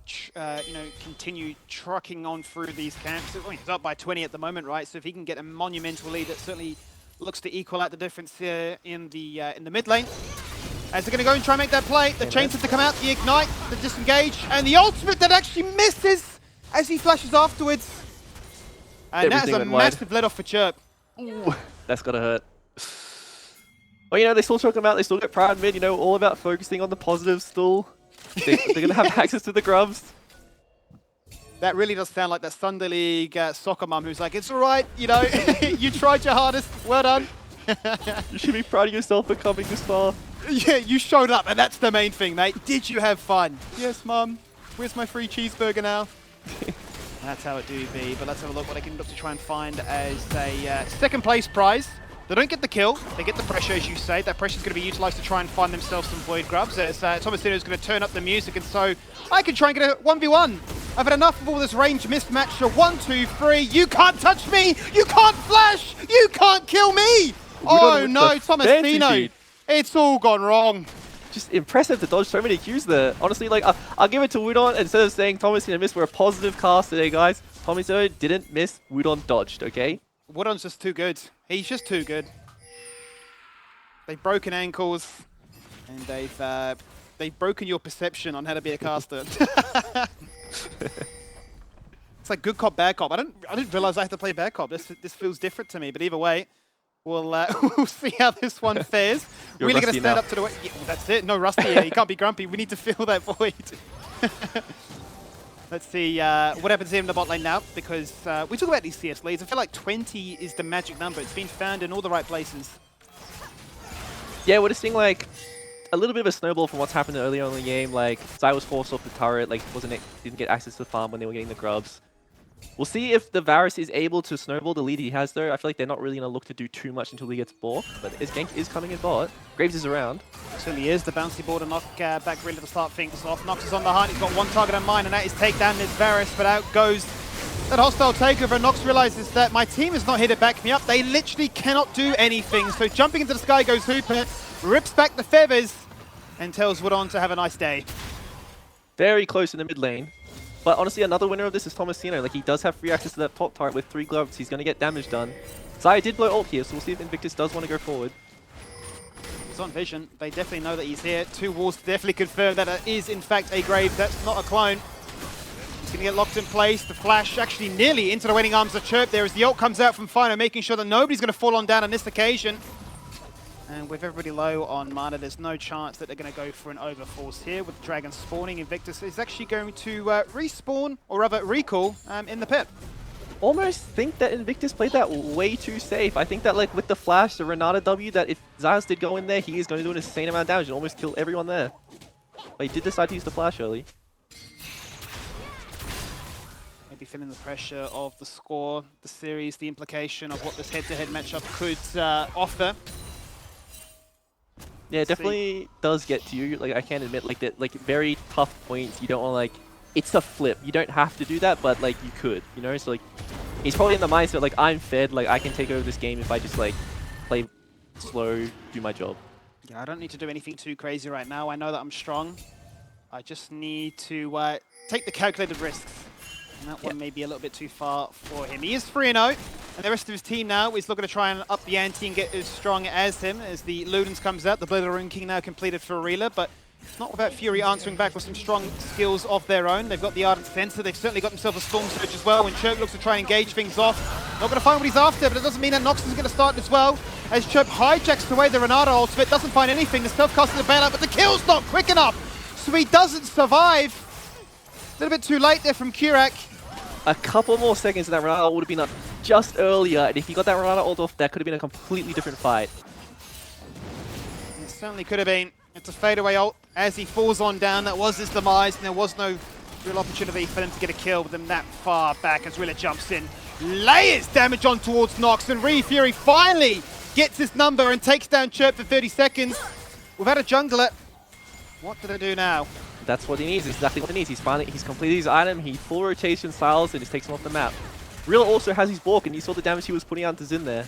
S1: you know, continue trucking on through these camps. I mean, he's up by 20 at the moment, right? So if he can get a monumental lead, that certainly looks to equal out the difference here in the mid lane. As they're going to go and try and make that play, the chains have to come out, the ignite, the disengage, and the ultimate that actually misses as he flashes afterwards. And that is a massive let off for Chirp.
S3: Ooh, that's gotta hurt. Well, you know, they still talk about, they still get proud mid, you know, all about focusing on the positives still. They're gonna have access to the grubs.
S1: That really does sound like that Sunday League soccer mum who's like, it's all right, you know, you tried your hardest, well done.
S3: You should be proud of yourself for coming this far.
S1: Yeah, you showed up, and that's the main thing, mate. Did you have fun? Yes, mum. Where's my free cheeseburger now? That's how it do be, but let's have a look what I can look to try and find as a second place prize. They don't get the kill, they get the pressure, as you say. That pressure is going to be utilised to try and find themselves some Void Grubs. As Tomasino is going to turn up the music, and so I can try and get a 1v1. I've had enough of all this range mismatch. So 1, 2, 3, you can't touch me! You can't flash! You can't kill me! Oh no, Tomasino! It's all gone wrong.
S3: Just impressive to dodge so many Qs there. Honestly, like, I'll give it to Wudon. Instead of saying Tomasino missed, we're a positive cast today, guys. Tomasino didn't miss, Wudon dodged, okay?
S1: Wudon's just too good. He's just too good. They've broken ankles, and they've broken your perception on how to be a caster. It's like good cop, bad cop. I didn't realize I have to play bad cop. This feels different to me, but either way, we'll see how this one fares.
S3: You're
S1: really going to stand
S3: now.
S1: up to the way. Yeah, well, that's it. No rusty here. You can't be grumpy. We need to fill that void. Let's see what happens here in the bot lane now, because we talk about these CS leads. I feel like 20 is the magic number. It's been found in all the right places.
S3: Yeah, we're just seeing like a little bit of a snowball from what's happened earlier on in the game. Like Zai was forced off the turret, like didn't get access to the farm when they were getting the grubs. We'll see if the Varus is able to snowball the lead he has though. I feel like they're not really going to look to do too much until he gets bought. But his gank is coming in bot. Graves is around.
S1: Certainly is. The bouncy ball to knock back really to start things off. Nox is on the hunt. He's got one target in mind, and that is take down this Varus. But out goes that hostile takeover. And Nox realizes that my team is not here to back me up. They literally cannot do anything. So jumping into the sky goes Hooper, rips back the feathers, and tells Wudon to have a nice day.
S3: Very close in the mid lane. But honestly, another winner of this is Tomasino. Like, he does have free access to that top turret with 3 gloves. He's going to get damage done. Zaya did blow ult here, so we'll see if Invictus does want to go forward.
S1: It's on vision. They definitely know that he's here. 2 walls definitely confirm that it is, in fact, a Grave. That's not a clone. He's going to get locked in place. The flash actually nearly into the waiting arms of Chirp there as the ult comes out from Fino, making sure that nobody's going to fall on down on this occasion. And with everybody low on mana, there's no chance that they're going to go for an overforce here. With Dragon spawning, Invictus is actually going to respawn, or rather recall, in the pit.
S3: Almost think that Invictus played that way too safe. I think that like with the flash, the Renata W, that if Zayas did go in there, he is going to do an insane amount of damage and almost kill everyone there. But he did decide to use the flash early.
S1: Maybe feeling the pressure of the score, the series, the implication of what this head-to-head matchup could offer.
S3: Yeah, it definitely does get to you. Like, I can't admit, like, that, like, very tough points. You don't want to, like, it's a flip. You don't have to do that, but, like, you could, you know? So, like, he's probably in the mindset, like, I'm fed. Like, I can take over this game if I just, like, play slow, do my job.
S1: Yeah, I don't need to do anything too crazy right now. I know that I'm strong. I just need to take the calculated risks. And that one may be a little bit too far for him. He is 3-0, and the rest of his team now is looking to try and up the ante and get as strong as him as the Ludens comes out. The Blood Rune King now completed for Reela, but not without Fury answering back with some strong skills of their own. They've got the Ardent Sensor. They've certainly got themselves a Storm Surge as well when Chirp looks to try and engage things off. Not going to find what he's after, but it doesn't mean that Nox is going to start as well. As Chirp hijacks away the Renata ultimate, doesn't find anything. The self-casting the bailout, but the kill's not quick enough, so he doesn't survive. A little bit too late there from Kurak.
S3: A couple more seconds and that Renata would have been up just earlier, and if he got that Renata ult off, that could have been a completely different fight.
S1: It certainly could have been. It's a fadeaway ult as he falls on down. That was his demise, and there was no Real opportunity for them to get a kill with them that far back as Rilla jumps in. Layers damage on towards Nox, and Fury finally gets his number and takes down Chirp for 30 seconds. Without a jungler, what do they do now?
S3: That's what he needs, exactly what he needs. He's completed his item, he full rotation styles and just takes him off the map. Real also has his balk, and you saw the damage he was putting out to Zin there.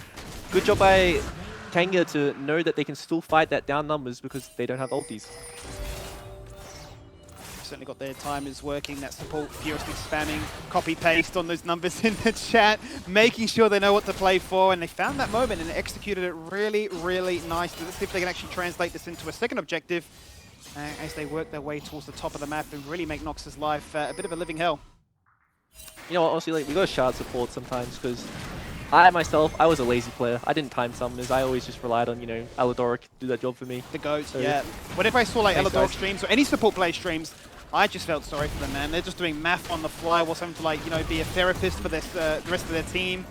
S3: Good job by Kanga to know that they can still fight that down numbers because they don't have ultis.
S1: Certainly got their timers working, that support furiously spamming, copy-paste on those numbers in the chat, making sure they know what to play for, and they found that moment and executed it really, really nicely. Let's see if they can actually translate this into a second objective as they work their way towards the top of the map and really make Nox's life a bit of a living hell.
S3: You know what, honestly, like, we got to shout support sometimes because I was a lazy player. I didn't time summons. I always just relied on, you know, Aladoric to do that job for me.
S1: The GOAT,
S3: so,
S1: yeah. Whenever I saw like
S3: thanks,
S1: Aladoric
S3: guys.
S1: streams or any support play streams, I just felt sorry for them, man. They're just doing math on the fly whilst having to, like, you know, be a therapist for this, the rest of their team.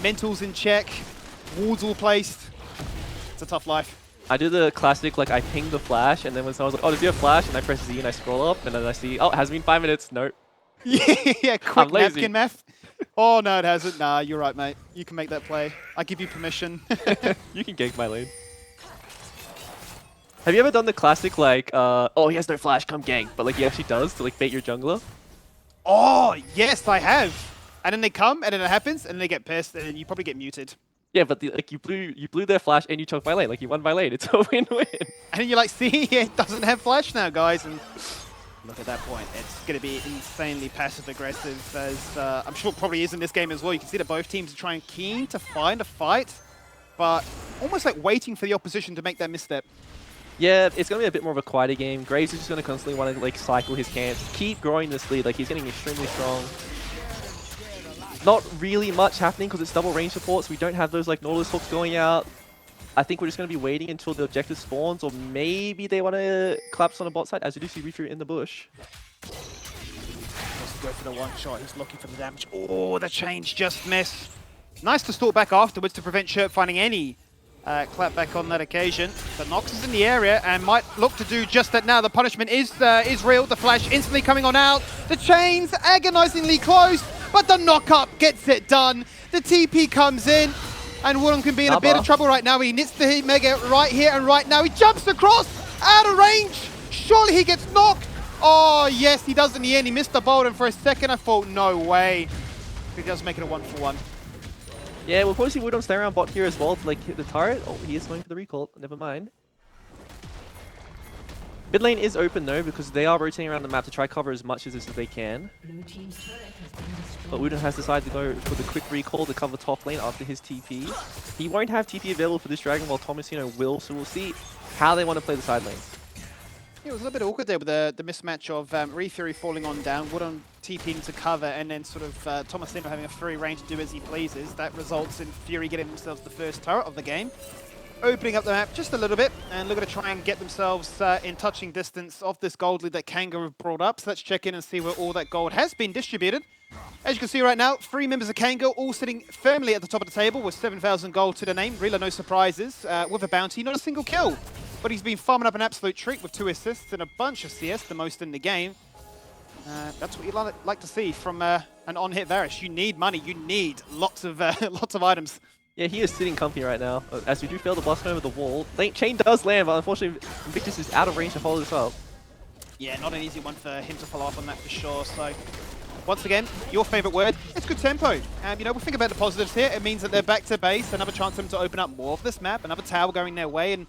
S1: Mentals in check, wards all placed. It's a tough life.
S3: I do the classic, like, I ping the flash, and then when someone's like, oh, does he have flash? And I press Z and I scroll up, and then I see, oh, it has been 5 minutes. Nope.
S1: Yeah, quick
S3: lazy.
S1: napkin math. Oh, no, it hasn't. Nah, you're right, mate. You can make that play. I give you permission.
S3: You can gank my lane. Have you ever done the classic, like, oh, he has no flash, come gank, but, like, he actually does to, like, bait your jungler?
S1: Oh, yes, I have. And then they come, and then it happens, and they get pissed, and then you probably get muted.
S3: Yeah, but like you blew their flash and you choked my lane. Like you won my lane. It's a win-win.
S1: And then you're like, see, it doesn't have flash now, guys. And look at that point. It's going to be insanely passive-aggressive, as I'm sure it probably is in this game as well. You can see that both teams are trying keen to find a fight, but almost like waiting for the opposition to make that misstep.
S3: Yeah, it's going to be a bit more of a quieter game. Graves is just going to constantly want to like cycle his camps, keep growing this lead. Like he's getting extremely strong. Not really much happening because it's double range support, so we don't have those like Nautilus hooks going out. I think we're just going to be waiting until the objective spawns, or maybe they want to collapse on the bot side, as you do see Refu in the bush.
S1: Wants to go for the one shot. He's looking for the damage. Oh, the change just missed. Nice to stall back afterwards to prevent Chirp finding any clapback on that occasion. But Nox is in the area and might look to do just that now. The punishment is real. The flash instantly coming on out. The chains agonizingly close, but the knock-up gets it done. The TP comes in, and Wooden can be in a bit of trouble right now. He knits the Mega right here and right now. He jumps across, out of range. Surely he gets knocked. Oh, yes, he does in the end. He missed the bolt, and for a second I thought, no way. He does make it a 1-for-1.
S3: Yeah, we'll probably see Woodon stay around bot here as well to like hit the turret. Oh, he is going for the recall. Never mind. Mid lane is open though because they are rotating around the map to try cover as much of this as they can. But Woodon has decided to go for the quick recall to cover top lane after his TP. He won't have TP available for this dragon while Thomasino will, so we'll see how they want to play the side lanes.
S1: Yeah, it was a little bit awkward there with the mismatch of Fury falling on down, Woodon TPing to cover, and then sort of Thomasino having a free range to do as he pleases. That results in Fury getting themselves the first turret of the game, opening up the map just a little bit, and looking to try and get themselves in touching distance of this gold lead that Kanga have brought up. So let's check in and see where all that gold has been distributed. As you can see right now, 3 members of Kanga all sitting firmly at the top of the table with 7,000 gold to their name. Really no surprises. With a bounty, not a single kill. But he's been farming up an absolute treat with 2 assists and a bunch of CS, the most in the game. That's what you'd like to see from an on-hit Varus. You need money. You need lots of items.
S3: Yeah, he is sitting comfy right now. As we do fail to blast him over the wall. Chain does land, but unfortunately Invictus is out of range to follow this up.
S1: Yeah, not an easy one for him to follow up on that for sure. So, once again, your favorite word, it's good tempo. You know, we'll think about the positives here. It means that they're back to base, another chance for them to open up more of this map, another tower going their way. And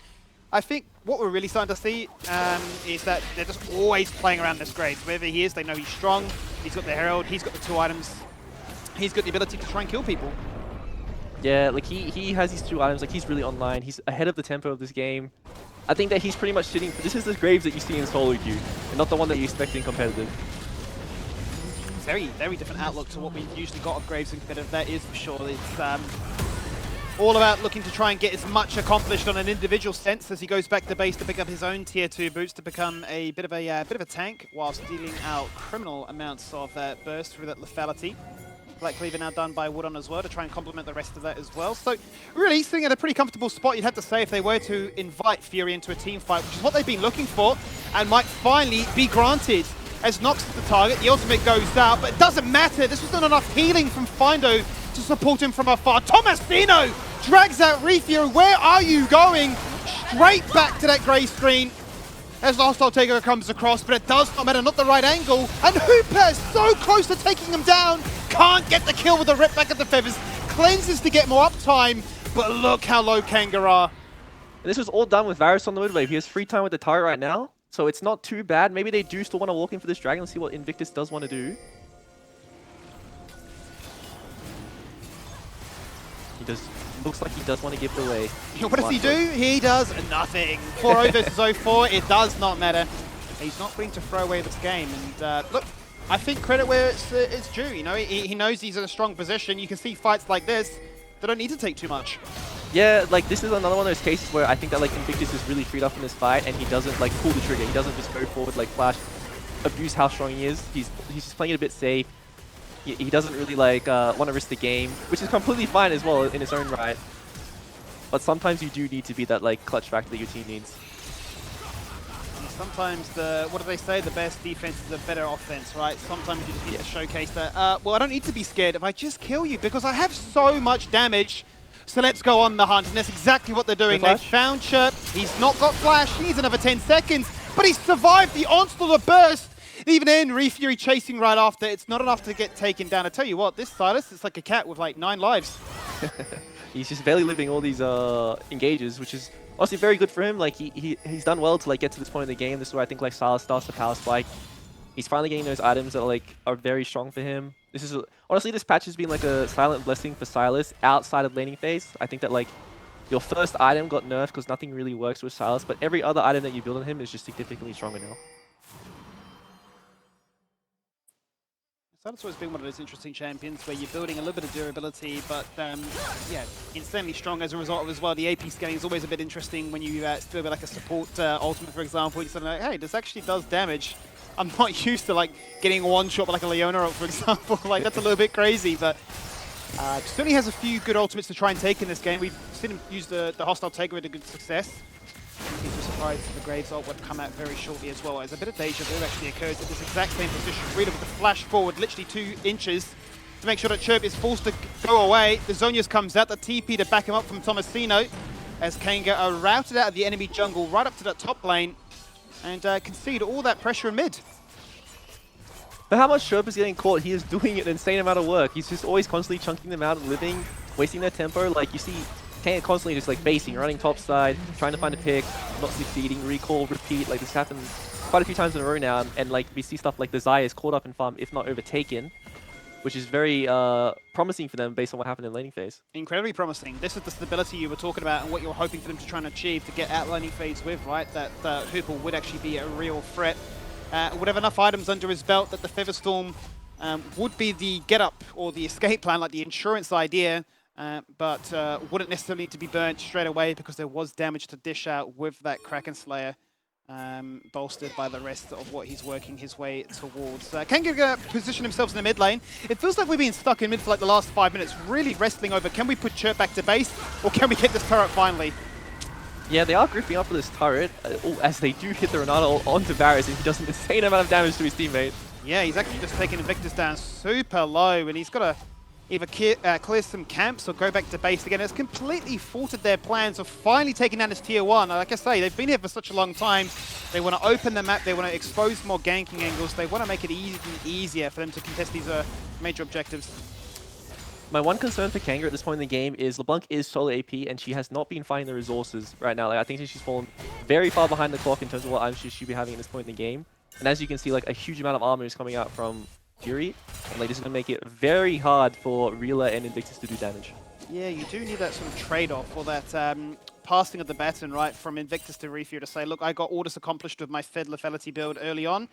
S1: I think what we're really starting to see is that they're just always playing around this Graves. Wherever he is, they know he's strong. He's got the Herald, he's got the 2 items. He's got the ability to try and kill people.
S3: Yeah, like he has these 2 items, like he's really online. He's ahead of the tempo of this game. I think that he's pretty much sitting, this is the Graves that you see in solo queue, and not the one that you expect in competitive.
S1: Very, very different outlook to what we've usually got of Graves in competitive, that is for sure. It's all about looking to try and get as much accomplished on an individual sense as he goes back to base to pick up his own tier 2 boots to become a bit of a tank whilst dealing out criminal amounts of burst through that lethality. Black Cleaver now done by Woodon as well to try and complement the rest of that as well. So really sitting at a pretty comfortable spot, you'd have to say, if they were to invite Fury into a team fight, which is what they've been looking for and might finally be granted as Nox is the target. The ultimate goes out, but it doesn't matter. This was not enough healing from Findo to support him from afar. Tomasino drags out Refio. Where are you going? Straight back to that grey screen as the hostile takeover comes across, but it does not matter, not the right angle. And Hooper is so close to taking him down. Can't get the kill with the rip back at the feathers. Cleanses to get more uptime, but look how low Kanga are.
S3: This was all done with Varus on the mid wave. He has free time with the turret right now, so it's not too bad. Maybe they do still want to walk in for this dragon and see what Invictus does want to do. Looks like he does want to give it away.
S1: What does he do? He does nothing. 4-0 versus 04, it does not matter. He's not willing to throw away this game. And look, I think credit where it's due. You know, he knows he's in a strong position. You can see fights like this, they don't need to take too much.
S3: Yeah, like this is another one of those cases where I think that like Invictus is really freed up in this fight, and he doesn't like pull the trigger. He doesn't just go forward like Flash, abuse how strong he is. He's just playing it a bit safe. He doesn't really like want to risk the game, which is completely fine as well in its own right. But sometimes you do need to be that like clutch factor that your team needs.
S1: Sometimes what do they say? The best defense is a better offense, right? Sometimes you just need to showcase that. Well, I don't need to be scared if I just kill you because I have so much damage. So let's go on the hunt, and that's exactly what they're doing. They found Chirp. He's not got flash. He needs another 10 seconds, but he survived the onslaught, the burst. Even then, Refury chasing right after. It's not enough to get taken down. I tell you what, this Silas is like a cat with like 9 lives.
S3: He's just barely living all these engages, which is honestly very good for him. Like he's done well to like get to this point in the game. This is where I think like Silas starts to power spike. He's finally getting those items that are very strong for him. This is honestly, this patch has been like a silent blessing for Silas outside of laning phase. I think that like your first item got nerfed because nothing really works with Silas, but every other item that you build on him is just significantly stronger now.
S1: Silas always been one of those interesting champions where you're building a little bit of durability, but yeah, insanely strong as a result of as well. The AP scaling is always a bit interesting when you still be like a support ultimate, for example. You're suddenly like, hey, this actually does damage. I'm not used to like getting one shot by like a Leona ult, for example. Like that's a little bit crazy, but certainly has a few good ultimates to try and take in this game. We've seen him use the hostile takeover with a good success. People surprised that the Graves ult would come out very shortly as well, as a bit of deja vu actually occurs at this exact same position. Reader with the flash forward, literally 2 inches to make sure that Chirp is forced to go away. The Zonius comes out, the TP to back him up from Tomasino, as Kanga are routed out of the enemy jungle right up to that top lane and concede all that pressure in mid.
S3: But how much Chirp is getting caught, he is doing an insane amount of work. He's just always constantly chunking them out, living, wasting their tempo. Like you see Kanga constantly just like basing, running top side, trying to find a pick, not succeeding, recall, repeat. Like this happened quite a few times in a row now, and like we see stuff like the Xayah is caught up in farm, if not overtaken, which is very promising for them based on what happened in laning phase.
S1: Incredibly promising. This is the stability you were talking about and what you're hoping for them to try and achieve to get out laning phase with, right? That Hooper would actually be a real threat. Would have enough items under his belt that the Featherstorm would be the get-up or the escape plan, like the insurance idea, but wouldn't necessarily need to be burnt straight away because there was damage to dish out with that Kraken Slayer, bolstered by the rest of what he's working his way towards. Kanga position himself in the mid lane. It feels like we've been stuck in mid for like the last 5 minutes, really wrestling over, can we put Chirp back to base, or can we get this turret finally?
S3: Yeah, they are gripping up for this turret, as they do hit the Renata onto Varus, and he does an insane amount of damage to his teammate.
S1: Yeah, he's actually just taking Invictus down super low, and he's got to either clear some camps or go back to base again. It's completely thwarted their plans of finally taking down this tier 1. Like I say, they've been here for such a long time. They want to open the map, they want to expose more ganking angles, they want to make it easier for them to contest these major objectives.
S3: My one concern for Kanga at this point in the game is LeBlanc is solo AP, and she has not been finding the resources right now. Like, I think she's fallen very far behind the clock in terms of what items she should be having at this point in the game. And as you can see, like a huge amount of armor is coming out from Fury, and like this is going to make it very hard for Reela and Invictus to do damage.
S1: Yeah, you do need that sort of trade-off, or that passing of the baton, right, from Invictus to Refugee to say, look, I got all this accomplished with my Fed lethality build early on,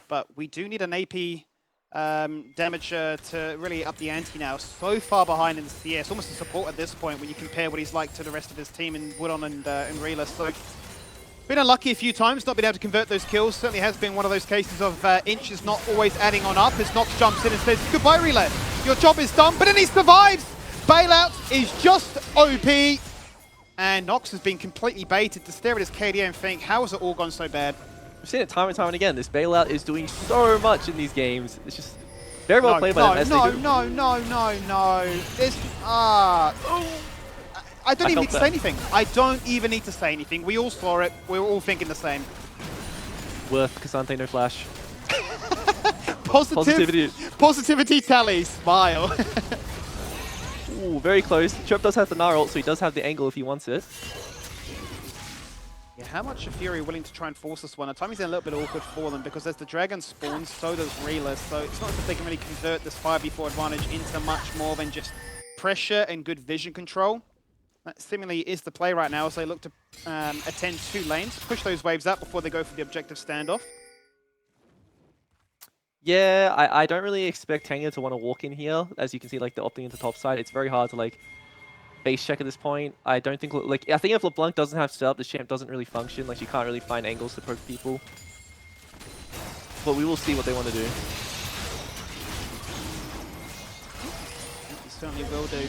S1: but we do need an AP damager to really up the ante now. So far behind in the CS, almost a support at this point when you compare what he's like to the rest of his team in Woodon and Reela. So been unlucky a few times, not been able to convert those kills. Certainly has been one of those cases of Inch is not always adding on up as Nox jumps in and says, goodbye Reela, your job is done, but then he survives! Bailout is just OP, and Nox has been completely baited to stare at his KDA and think, how has it all gone so bad?
S3: we've seen it time and time and again. This bailout is doing so much in these games. It's just very well played by them. As they do.
S1: No. This, I don't even need to say anything. I don't even need to say anything. We all saw it. We were all thinking the same.
S3: Worth Casante, no flash.
S1: Positivity tally. Smile.
S3: Ooh, very close. Chirp does have the Gnar ult, so he does have the angle if he wants it.
S1: Yeah, how much are Fury willing to try and force this one? At times it's a little bit awkward for them because as the Dragon spawns, so does Reela. So it's not as if they can really convert this 5v4 advantage into much more than just pressure and good vision control. That seemingly is the play right now as they look to attend 2 lanes, push those waves up before they go for the objective standoff.
S3: Yeah, I don't really expect Kanga to want to walk in here. As you can see, like, they're opting into top side. It's very hard to, like, base check at this point. I don't think, like, I think if LeBlanc doesn't have setup, the champ doesn't really function. Like, she can't really find angles to poke people. But we will see what they want to do.
S1: He certainly will do.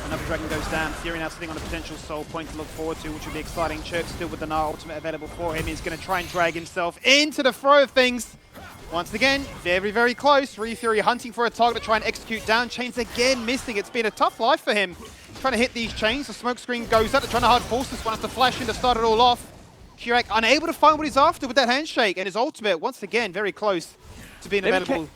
S1: Another Dragon goes down. Fury now sitting on a potential soul point to look forward to, which would be exciting. Chirp still with the Gnar ultimate available for him. He's going to try and drag himself into the throw of things. Once again, very, very close. Fury hunting for a target to try and execute down. Chains again missing. It's been a tough life for him. Trying to hit these chains. The smoke screen goes up. They're trying to hard force this one. Has to flash in to start it all off. Kurak unable to find what he's after with that handshake. And his ultimate, once again, very close to being available.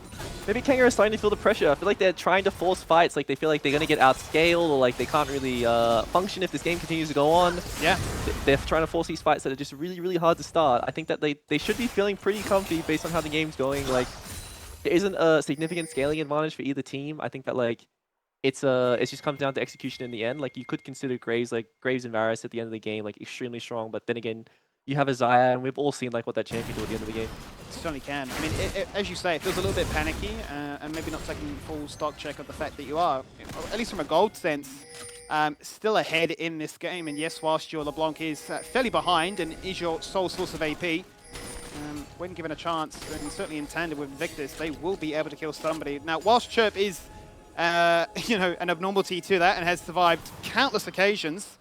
S3: Maybe Kanga is starting to feel the pressure. I feel like they're trying to force fights. Like, they feel like they're going to get outscaled or, like, they can't really function if this game continues to go on.
S1: Yeah.
S3: They're trying to force these fights that are just really, really hard to start. I think that they should be feeling pretty comfy based on how the game's going. Like, there isn't a significant scaling advantage for either team. I think that, like, it just comes down to execution in the end. Like, you could consider Graves and Varus at the end of the game, like, extremely strong. But then again, you have a Xayah, and we've all seen, like, what that champion do at the end of the game.
S1: Certainly can. I mean, as you say, it feels a little bit panicky and maybe not taking full stock check of the fact that you are, at least from a gold sense, still ahead in this game. And yes, whilst your LeBlanc is fairly behind and is your sole source of AP, when given a chance, and certainly in tandem with Victus, they will be able to kill somebody. Now, whilst Chirp is, an abnormality to that and has survived countless occasions,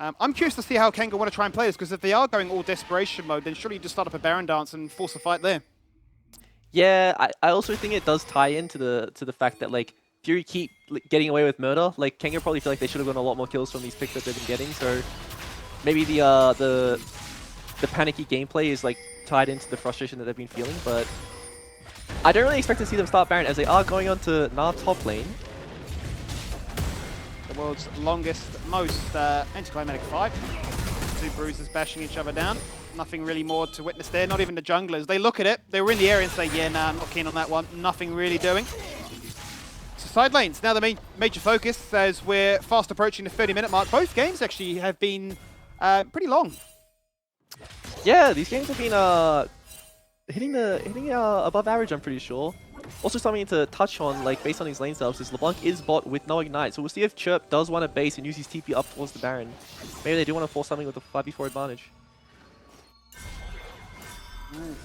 S1: I'm curious to see how Kanga want to try and play this, because if they are going all desperation mode, then surely you just start up a Baron dance and force a fight there.
S3: Yeah, I also think it does tie into the fact that, like, Fury keep getting away with murder. Like, Kanga probably feel like they should have gotten a lot more kills from these picks that they've been getting. So maybe the panicky gameplay is, like, tied into the frustration that they've been feeling. But I don't really expect to see them start Baron, as they are going on to Gnar top lane.
S1: The world's longest, most anticlimactic fight. 2 bruisers bashing each other down. Nothing really more to witness there, not even the junglers. They look at it, they were in the area and say, yeah, nah, I'm not keen on that one. Nothing really doing. So side lanes, now the major focus as we're fast approaching the 30-minute mark. Both games actually have been pretty long.
S3: Yeah, these games have been hitting above average, I'm pretty sure. Also, something to touch on, like, based on these lane setups, is LeBlanc is bot with no Ignite, so we'll see if Chirp does want to base and use his TP up towards the Baron. Maybe they do want to force something with a 5v4 advantage.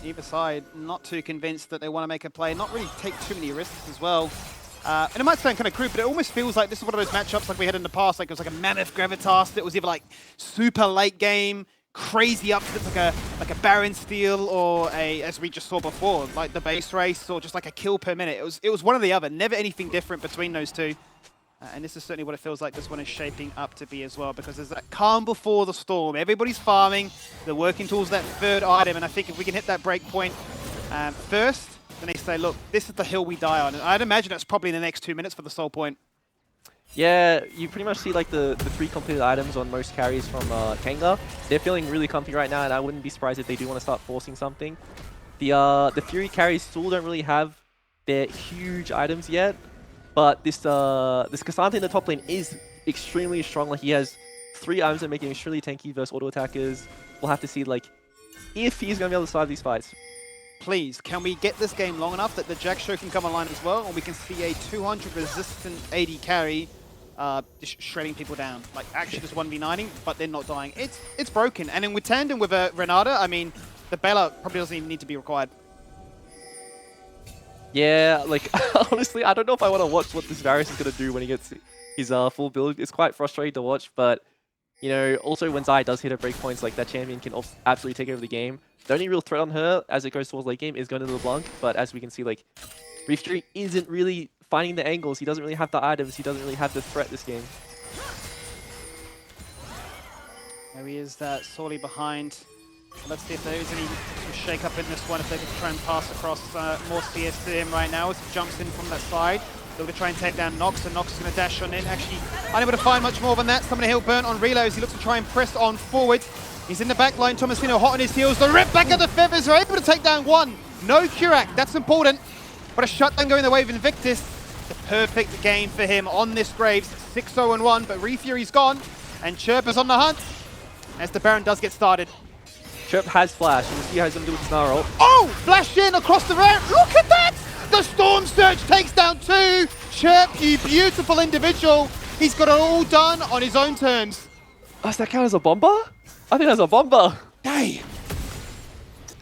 S1: Either side, not too convinced that they want to make a play, not really take too many risks as well. And it might sound kind of crude, but it almost feels like this is one of those matchups like we had in the past, like it was like a Mammoth Gravitas that was either like super late game, crazy upsets like a Baron steal or a, as we just saw before, like the base race or just like a kill per minute. It was one or the other, never anything different between those two. And this is certainly what it feels like this one is shaping up to be as well, because there's that calm before the storm. Everybody's farming, they're working towards that 3rd item, and I think if we can hit that break point first, then they say, look, this is the hill we die on. And I'd imagine that's probably in the next 2 minutes for the soul point.
S3: Yeah, you pretty much see, like, the 3 completed items on most carries from Kanga. They're feeling really comfy right now, and I wouldn't be surprised if they do want to start forcing something. The Fury carries still don't really have their huge items yet, but this Casante in the top lane is extremely strong. Like, he has 3 items that make him extremely tanky versus auto attackers. We'll have to see, like, if he's going to be able to survive these fights.
S1: Please, can we get this game long enough that the Jack Show can come online as well, and we can see a 200 resistant AD carry just shredding people down, like actually just 1v9ing, but they're not dying. It's broken, and then with tandem with Renata, I mean, the bailout probably doesn't even need to be required.
S3: Yeah, like, honestly, I don't know if I want to watch what this Varus is going to do when he gets his full build. It's quite frustrating to watch, but You know, also when Zai does hit her breakpoints, like that champion can absolutely take over the game. The only real threat on her as it goes towards late game is going to the LeBlanc, but as we can see, like, Reef Street isn't really finding the angles. He doesn't really have the items. He doesn't really have the threat this game.
S1: There he is sorely behind. Let's see if there is any shake-up in this one, if they can try and pass across more CS to him right now as he jumps in from that side. They're going to try and take down Nox, and Nox is going to dash on in. Actually, unable to find much more than that. Summoner Hill burnt on reload as he looks to try and press on forward. He's in the back line. Tomasino hot on his heels. The rip back of the Feathers are able to take down one. No Curak, that's important. But a shutdown going the way of Invictus. The perfect game for him on this Graves. 6-0-1, but Refury's gone. And Chirp is on the hunt as the Baron does get started.
S3: Chirp has flash, and we'll see how he's going to do with his Snarl.
S1: Oh! Flash in across the ramp. Look at that! The Storm Surge takes down two. Chirp, you beautiful individual. He's got it all done on his own terms.
S3: Does that count as a bomber? I think that's a bomber.
S1: Hey!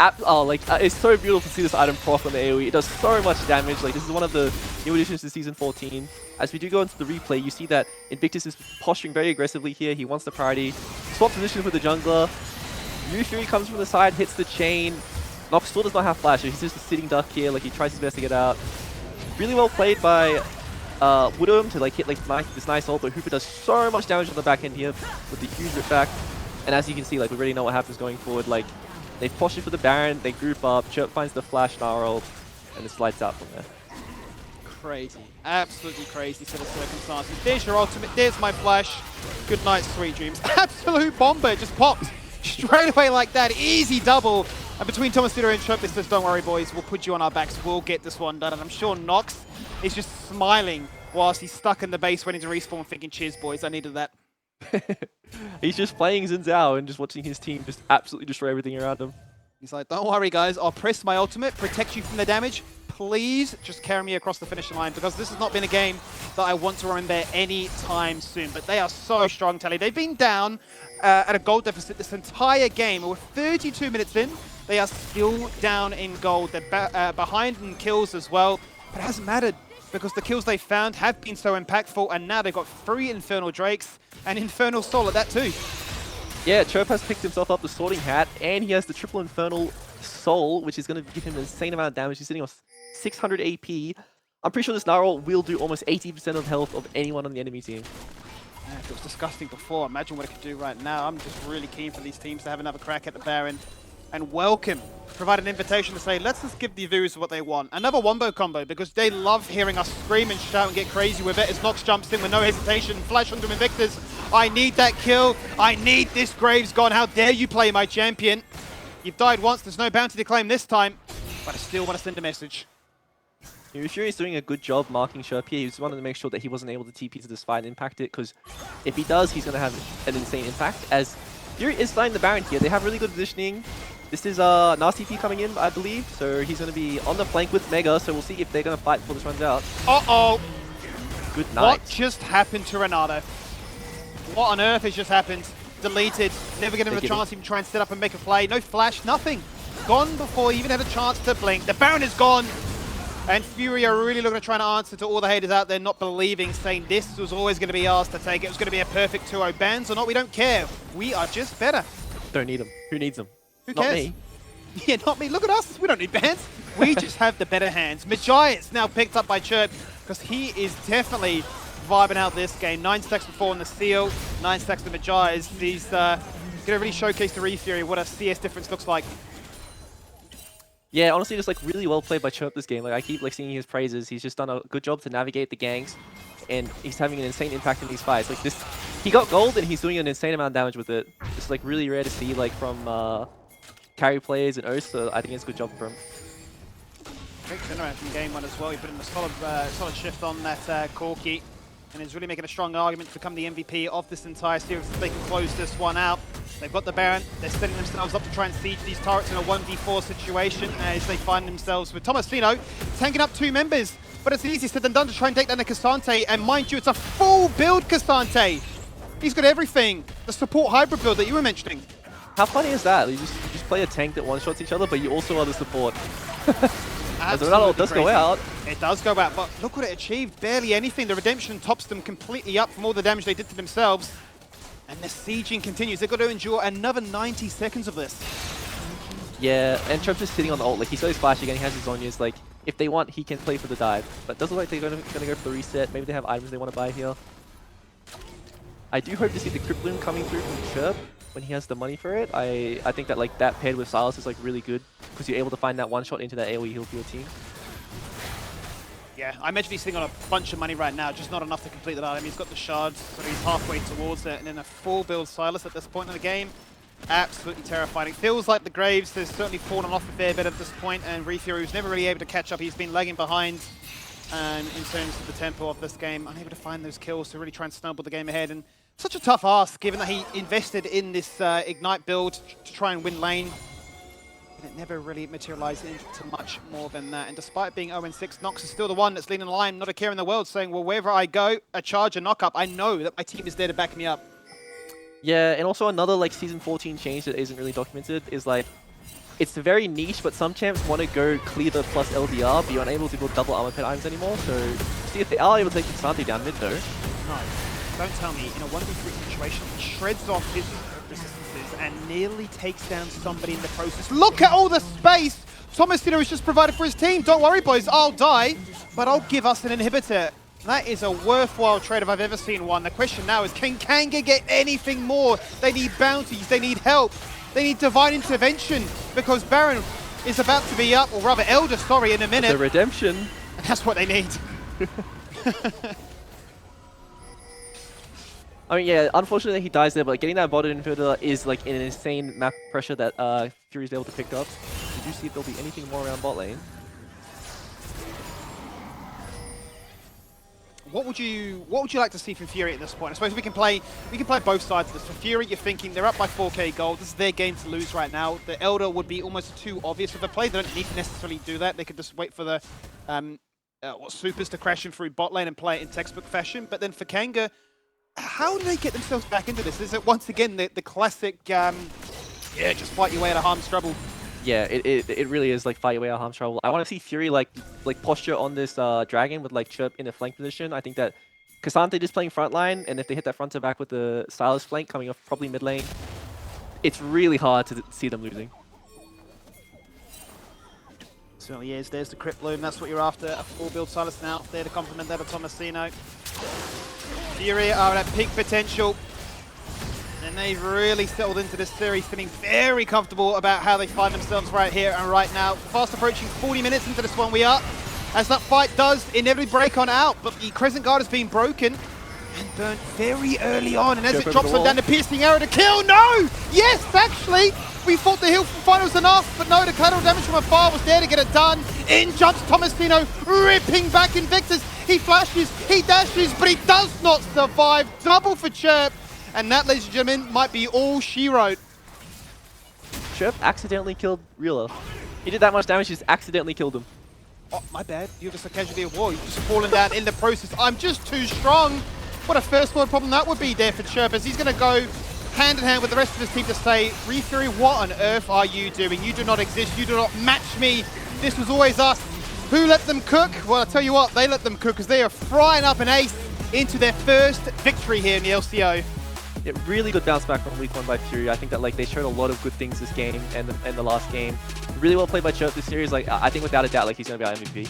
S3: It's so beautiful to see this item proc on the AoE. It does so much damage. Like, this is one of the new additions to Season 14. As we do go into the replay, you see that Invictus is posturing very aggressively here. He wants the priority. Swap position with the jungler. Yushiri comes from the side, hits the chain. Nox still does not have flash, so he's just a sitting duck here. Like, he tries his best to get out. Really well played by Woodham to like hit like this nice ult, but Hooper does so much damage on the back end here with the huge rip back. And as you can see, like, we already know what happens going forward. Like, they postured for the Baron, they group up, Chirp finds the flash Gnarl, and it slides out from there.
S1: Crazy. Absolutely crazy set of circumstances. There's your ultimate, there's my flash. Good night, sweet dreams. Absolute bomber, it just popped straight away like that. Easy double. And between Tomasino and Chirp, this says, don't worry, boys, we'll put you on our backs, we'll get this one done. And I'm sure Nox is just smiling whilst he's stuck in the base waiting to respawn, thinking, cheers, boys, I needed that.
S3: He's just playing Xin Zhao and just watching his team just absolutely destroy everything around him.
S1: He's like, don't worry, guys, I'll press my ultimate, protect you from the damage. Please just carry me across the finishing line, because this has not been a game that I want to remember anytime soon. But they are so strong, Tally. They've been down at a gold deficit this entire game. We're 32 minutes in. They are still down in gold. They're behind in kills as well. But it hasn't mattered, because the kills they found have been so impactful, and now they've got 3 Infernal Drakes and Infernal Soul at that too.
S3: Yeah, Chirp has picked himself up the Sorting Hat, and he has the triple Infernal Soul, which is going to give him an insane amount of damage. He's sitting on 600 AP. I'm pretty sure this Gnarl will do almost 80% of health of anyone on the enemy team.
S1: Yeah, if it was disgusting before, imagine what it could do right now. I'm just really keen for these teams to have another crack at the Baron. And welcome, provide an invitation to say, let's just give the viewers what they want. Another wombo combo, because they love hearing us scream and shout and get crazy with it as Nox jumps in with no hesitation. Flash onto Invictus. I need that kill. I need this Graves gone. How dare you play my champion? You've died once, there's no bounty to claim this time. But I still want to send a message.
S3: Fury is doing a good job marking Chirp here. He just wanted to make sure that he wasn't able to TP to this fight and impact it, because if he does, he's going to have an insane impact. As Fury is flying the Baron here, they have really good positioning. This is Nasty P coming in, I believe, so he's going to be on the flank with Mega, so we'll see if they're going to fight before this runs out.
S1: Uh-oh!
S3: Good night.
S1: What just happened to Renato? What on earth has just happened? Deleted, never getting a chance to even try and set up and make a play. No flash, nothing. Gone before he even had a chance to blink. The Baron is gone. And Fury are really looking to try and answer to all the haters out there not believing, saying this was always going to be ours to take. It was going to be a perfect 2-0. Bans or not, we don't care. We are just better.
S3: Don't need them. Who needs them?
S1: Who
S3: Not
S1: cares?
S3: me.
S1: Yeah, not me. Look at us. We don't need bans. We just have the better hands. Majai now picked up by Chirp, because he is definitely vibing out this game. 9 stacks before in the seal, 9 stacks to Majai. He's going to really showcase to Refury what a CS difference looks like.
S3: Yeah, honestly, just like really well played by Chirp this game. Like, I keep like singing his praises. He's just done a good job to navigate the ganks, and he's having an insane impact in these fights. Like this, he got gold and he's doing an insane amount of damage with it. It's like really rare to see like from carry players and Oath, so I think it's a good job for him.
S1: Great turnaround from game 1 as well. He put in a solid shift on that Corki, and is really making a strong argument to become the MVP of this entire series if they can close this one out. They've got the Baron, they're setting themselves up to try and siege these turrets in a 1v4 situation as they find themselves with Tomasino tanking up 2 members. But it's easier said than done to try and take down the Cassante, and mind you, it's a full build Cassante. He's got everything, the support hybrid build that you were mentioning.
S3: How funny is that? You just play a tank that one-shots each other, but you also are the support. As the Ronaldo does go out.
S1: It does go out, but look what it achieved. Barely anything. The Redemption tops them completely up from all the damage they did to themselves. And the sieging continues. They've got to endure another 90 seconds of this.
S3: Yeah, and Trump's just sitting on the ult. Like, he's got his flash again, he has his Zhonya's. Like, if they want, he can play for the dive. But it doesn't look like they're gonna go for the reset. Maybe they have items they want to buy here. I do hope to see the Crypt Bloom coming through from Chirp when he has the money for it. I think that like that paired with Silas is like really good because you're able to find that one shot into that AoE heal for your team.
S1: Yeah, I imagine he's sitting on a bunch of money right now, just not enough to complete that item. He's got the shards, so he's halfway towards it, and then a full build Silas at this point in the game. Absolutely terrifying. It feels like the Graves has certainly fallen off a fair bit at this point, and Refury was never really able to catch up. He's been lagging behind in terms of the tempo of this game, unable to find those kills to really try and snowball the game ahead. And such a tough ask, given that he invested in this Ignite build to try and win lane. And it never really materialized into much more than that. And despite being 0-6, Nox is still the one that's leading the line, not a care in the world, saying, well, wherever I go, a charge, a knock-up, I know that my team is there to back me up.
S3: Yeah, and also another like Season 14 change that isn't really documented is like, it's very niche, but some champs want to go clear the plus LDR, but you're unable to build double armor pet items anymore. So, see if they are able to take K'Sante down mid though.
S1: No, don't tell me, in a 1v3 situation, he shreds off his resistances and nearly takes down somebody in the process. Look at all the space Thomasino has just provided for his team. Don't worry, boys, I'll die, but I'll give us an inhibitor. That is a worthwhile trade if I've ever seen one. The question now is, can Kanga get anything more? They need bounties, they need help, they need divine intervention, because Baron is about to be up, or rather Elder, sorry, in a minute.
S3: The redemption.
S1: And that's what they need.
S3: I mean, yeah, unfortunately he dies there, but getting that bottom inhibitor is like an insane map pressure that Fury's able to pick up. Did you see if there'll be anything more around bot lane?
S1: What would you like to see from Fury at this point? I suppose we can play both sides of this. For Fury, you're thinking they're up by 4k gold. This is their game to lose right now. The Elder would be almost too obvious of a play. They don't need to necessarily do that. They could just wait for the supers to crash in through bot lane and play it in textbook fashion. But then for Kanga, how do they get themselves back into this? Is it once again the classic, yeah, just fight your way out of harm's trouble?
S3: Yeah, it really is like fight your way out of harm's trouble. I want to see Fury like posture on this dragon with like Chirp in a flank position. I think that K'Sante just playing front line, and if they hit that front to back with the Silas flank coming off probably mid lane, it's really hard to see them losing.
S1: Certainly is. There's the Crypt Bloom. That's what you're after. A full build Silas now there to complement that of Thomasino. Fury are at peak potential. And they've really settled into this series, feeling very comfortable about how they find themselves right here and right now. Fast approaching 40 minutes into this one we are, as that fight does inevitably break on out, but the Crescent Guard has been broken and burnt very early on, and as it drops on down, the piercing arrow to kill, no! Yes, actually! We thought the heal from final was enough, but no, the collateral damage from afar was there to get it done. In jumps Thomasino, ripping back Invictus. He flashes, he dashes, but he does not survive. Double for Chirp. And that, ladies and gentlemen, might be all she wrote.
S3: Chirp accidentally killed Reeler. He did that much damage, he just accidentally killed him.
S1: Oh, my bad. You're just a casualty of war. You've just fallen down in the process. I'm just too strong. What a first world problem that would be there for Chirp, as he's going to go hand in hand with the rest of his team to say, Refury, what on earth are you doing? You do not exist. You do not match me. This was always us. Who let them cook? Well, I'll tell you what, they let them cook, because they are frying up an ace into their first victory here in the LCO.
S3: Yeah, really good bounce back from week 1 by Fury. I think that like they showed a lot of good things this game and the last game. Really well played by Chirp this series. Like I think without a doubt, like he's going to be our MVP.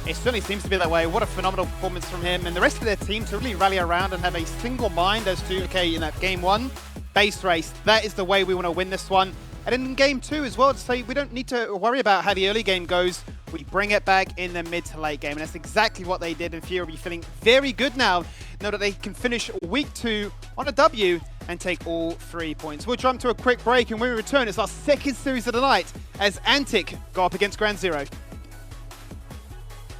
S1: It certainly seems to be that way. What a phenomenal performance from him and the rest of their team to really rally around and have a single mind as to, okay, in that game 1, base race, that is the way we want to win this one. And in game 2 as well, to say we don't need to worry about how the early game goes. We bring it back in the mid to late game, and that's exactly what they did. And Fury will be feeling very good now that they can finish week 2 on a W and take all 3 points. We'll jump to a quick break, and when we return, it's our second series of the night as Antic go up against Ground Zero.